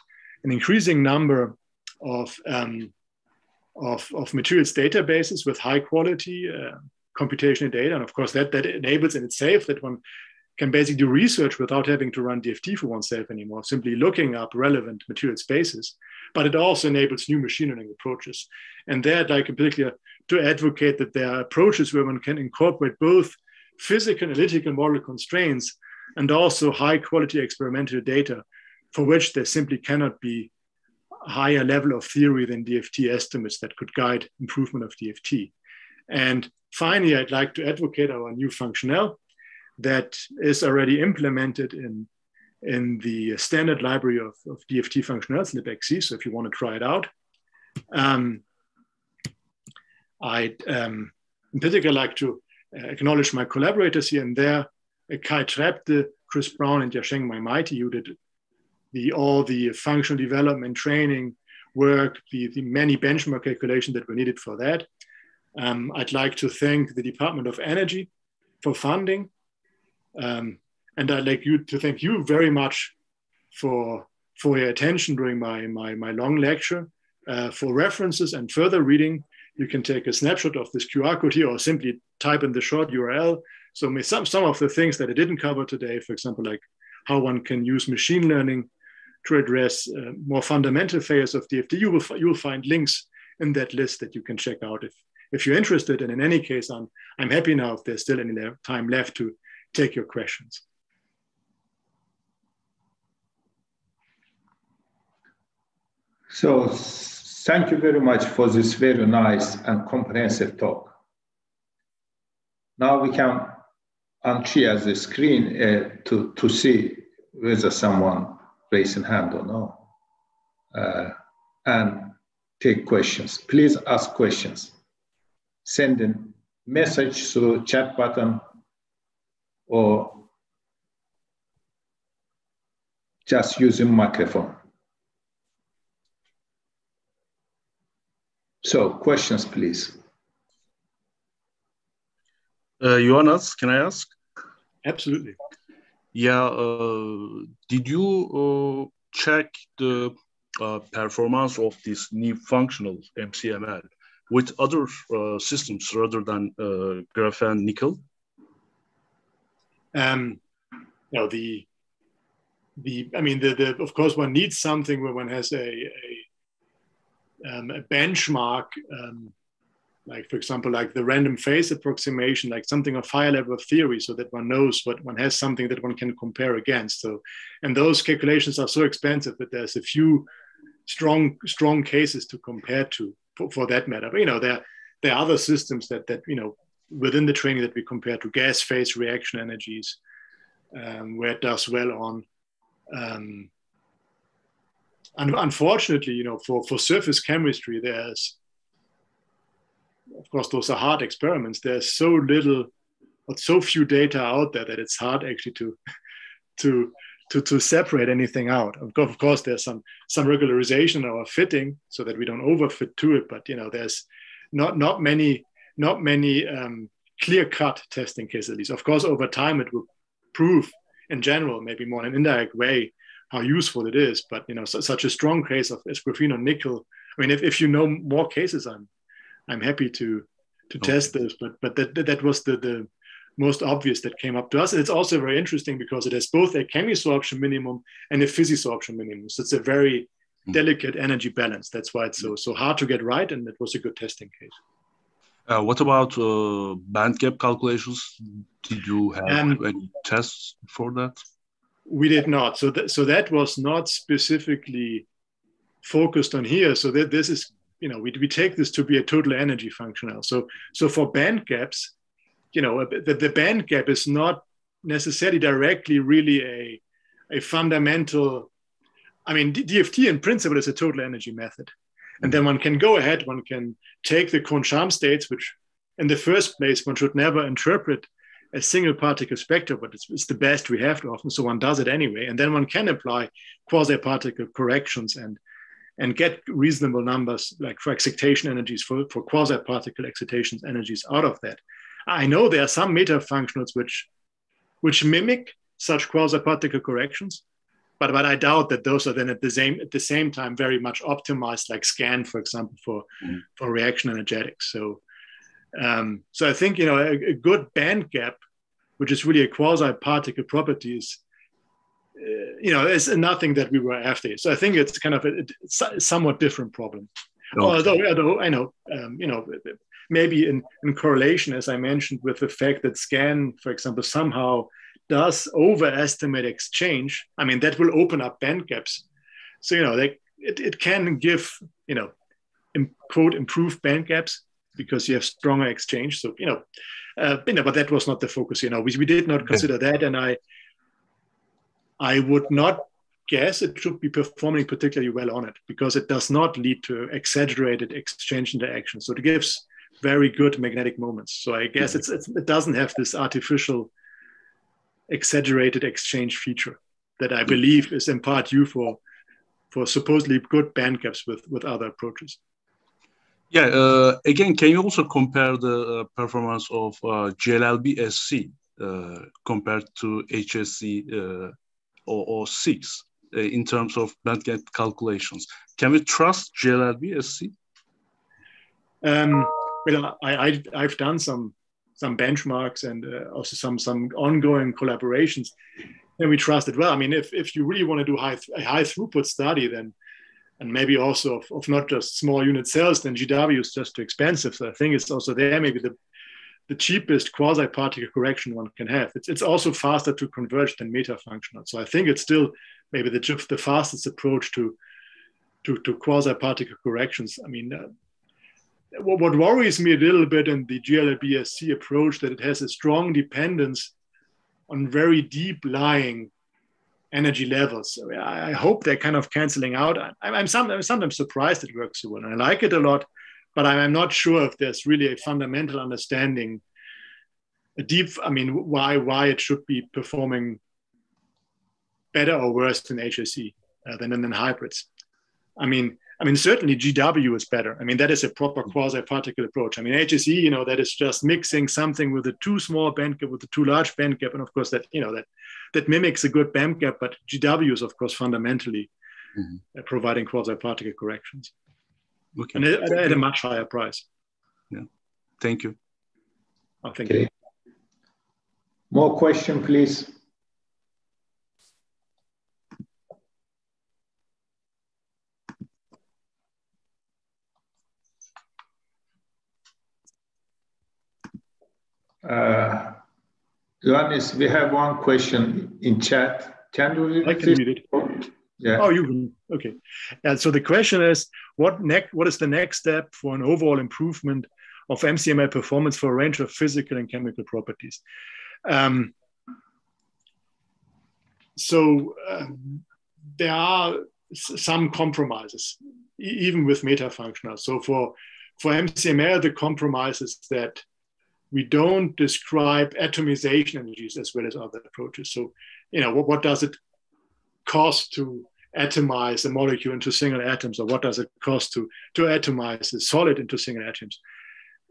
[SPEAKER 2] increasing number of materials databases with high quality computational data. And of course, that enables in itself that one can basically do research without having to run DFT for oneself anymore, simply looking up relevant material spaces. But it also enables new machine learning approaches. And there I'd like in particular to advocate that there are approaches where one can incorporate both physical analytical model constraints and also high quality experimental data, for which there simply cannot be a higher level of theory than DFT estimates that could guide improvement of DFT. And finally, I'd like to advocate our new functionale that is already implemented in the standard library of DFT functionals, libxc. So if you want to try it out, I'd in particular like to acknowledge my collaborators here and there, Kai Trepte, Chris Brown, and Yasheng Maimaiti, who did all the functional development training work, the many benchmark calculations that were needed for that. I'd like to thank the Department of Energy for funding. And I'd like to thank you very much for your attention during my long lecture. For references and further reading, you can take a snapshot of this QR code here or simply type in the short URL. So some of the things that I didn't cover today, for example, like how one can use machine learning to address more fundamental failures of DFT, you will find links in that list that you can check out if you're interested. And in any case, I'm happy now if there's still any time left to take your questions.
[SPEAKER 1] So thank you very much for this very nice and comprehensive talk. Now we can unshare the screen to see whether someone raising hand or no, and take questions. Please ask questions. Send a message through chat button or just using microphone. So questions, please.
[SPEAKER 3] Johannes, can I ask?
[SPEAKER 2] Absolutely.
[SPEAKER 3] Yeah, did you check the performance of this new functional MCML with other systems rather than graphene nickel?
[SPEAKER 2] Of course, one needs something where one has a benchmark, like for example, like the random phase approximation, like something of higher level of theory, so that one knows what one has something that one can compare against. So, and those calculations are so expensive that there's a few strong cases to compare to. for that matter. But there are other systems that within the training that we compare to gas phase reaction energies, where it does well on. And unfortunately, for surface chemistry, there's, of course, those are hard experiments. There's so little, or so few data out there that it's hard actually to separate anything out. Of course, there's some regularization or fitting so that we don't overfit to it. But there's not many clear-cut testing cases. At least, of course, over time it will prove in general, maybe more in an indirect way, how useful it is. But such a strong case of graphene or nickel. I mean, if you know more cases, I'm happy to test this. But that was the most obvious that came up to us. And it's also very interesting because it has both a chemisorption minimum and a physisorption minimum. So it's a very delicate energy balance. That's why it's so hard to get right. And it was a good testing case.
[SPEAKER 3] What about band gap calculations? Did you have any tests for that?
[SPEAKER 2] We did not. So that was not specifically focused on here. So that this is, we take this to be a total energy functional. So for band gaps, the band gap is not necessarily directly really a fundamental. I mean, DFT in principle is a total energy method. And then one can go ahead, one can take the Concharm states, which in the first place, one should never interpret a single particle spectra, but it's the best we have often. So one does it anyway. And then one can apply quasi-particle corrections and get reasonable numbers, like for excitation energies, for quasi-particle excitation energies out of that. I know there are some meta-functionals which mimic such quasi-particle corrections, but I doubt that those are then at the same time very much optimized, like SCAN, for example, for reaction energetics. So I think a good band gap, which is really a quasi-particle property, is nothing that we were after. So I think it's kind of a somewhat different problem. Okay. Although I know maybe in correlation, as I mentioned, with the fact that SCAN, for example, somehow does overestimate exchange. I mean, that will open up band gaps. So, it can give, quote, improved band gaps because you have stronger exchange. So, but that was not the focus. We did not consider that. And I would not guess it should be performing particularly well on it because it does not lead to exaggerated exchange interaction. So it gives very good magnetic moments. So I guess it doesn't have this artificial exaggerated exchange feature that I believe is in part due for supposedly good band gaps with other approaches.
[SPEAKER 3] Yeah, again, can you also compare the performance of GLLB-SC compared to HSC or 6 in terms of band gap calculations? Can we trust GLLB-SC?
[SPEAKER 2] Well, I've done some benchmarks and also some ongoing collaborations, and we trust it well. I mean, if you really want to do a high throughput study, then, and maybe also of not just small unit cells, then GW is just too expensive. So I think it's also there maybe the cheapest quasi-particle correction one can have. It's also faster to converge than meta-functional. So I think it's still maybe the fastest approach to quasi-particle corrections. I mean, what worries me a little bit in the GLLB-SC approach that it has a strong dependence on very deep lying energy levels. So I hope they're kind of canceling out. I'm sometimes surprised it works so well. And I like it a lot, but I'm not sure if there's really a fundamental understanding, why it should be performing better or worse than HSE than in hybrids. I mean, certainly GW is better. I mean, that is a proper quasi-particle approach. I mean, HSE, that is just mixing something with a too small band gap with a too large band gap. And of course that mimics a good band gap, but GW is of course fundamentally providing quasi-particle corrections. Okay. And at a much higher price.
[SPEAKER 3] Yeah. Thank you.
[SPEAKER 2] Oh, thank you.
[SPEAKER 1] More question, please. Johannes, we have one question in chat. Can you read it? Yeah.
[SPEAKER 2] Oh, okay. And so the question is, what is the next step for an overall improvement of MCMA performance for a range of physical and chemical properties? There are some compromises, even with metafunctionals. So for MCMA, the compromise is that we don't describe atomization energies as well as other approaches. So, what does it cost to atomize a molecule into single atoms, or what does it cost to atomize a solid into single atoms?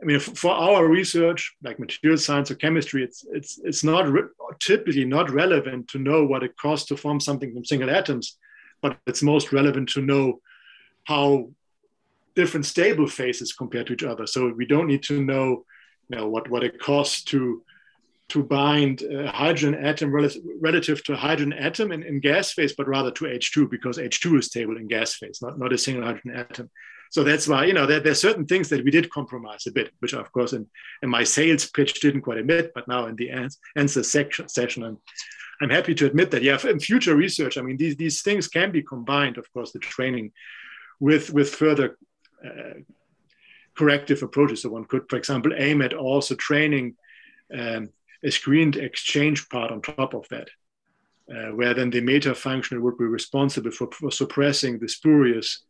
[SPEAKER 2] I mean, for our research, like material science or chemistry, it's not typically not relevant to know what it costs to form something from single atoms, but it's most relevant to know how different stable phases compare to each other. So we don't need to know, what it costs to bind a hydrogen atom relative to a hydrogen atom in gas phase, but rather to H2, because H2 is stable in gas phase, not a single hydrogen atom. So that's why, there are certain things that we did compromise a bit, which of course in my sales pitch didn't quite admit, but now in the answer session, I'm happy to admit that, in future research, I mean, these things can be combined, of course, the training with further corrective approaches. So one could, for example, aim at also training a screened exchange part on top of that, where then the meta functional would be responsible for suppressing the spurious,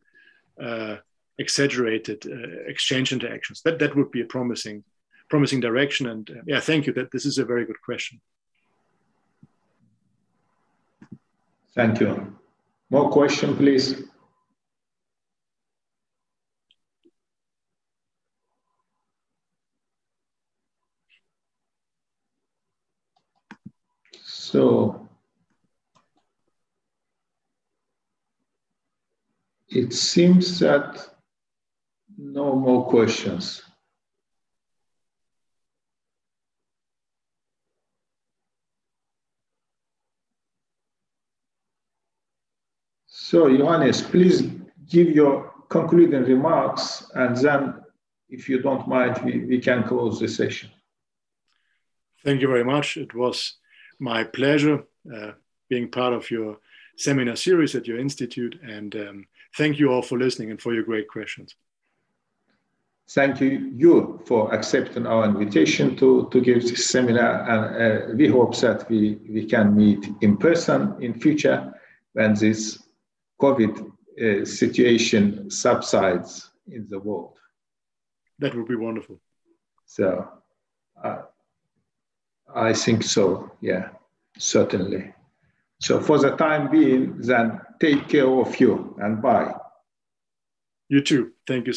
[SPEAKER 2] exaggerated exchange interactions. That would be a promising direction. And thank you. This is a very good question.
[SPEAKER 1] Thank you. More question, please. So it seems that no more questions. So Johannes, please give your concluding remarks, and then, if you don't mind, we can close the session.
[SPEAKER 2] Thank you very much. It was my pleasure being part of your seminar series at your institute, and thank you all for listening and for your great questions.
[SPEAKER 1] Thank you for accepting our invitation to give this seminar, and we hope that we can meet in person in future when this COVID situation subsides in the world.
[SPEAKER 2] That would be wonderful.
[SPEAKER 1] So I think so, yeah, certainly. So for the time being, then take care of you, and bye.
[SPEAKER 2] You too. Thank you so much.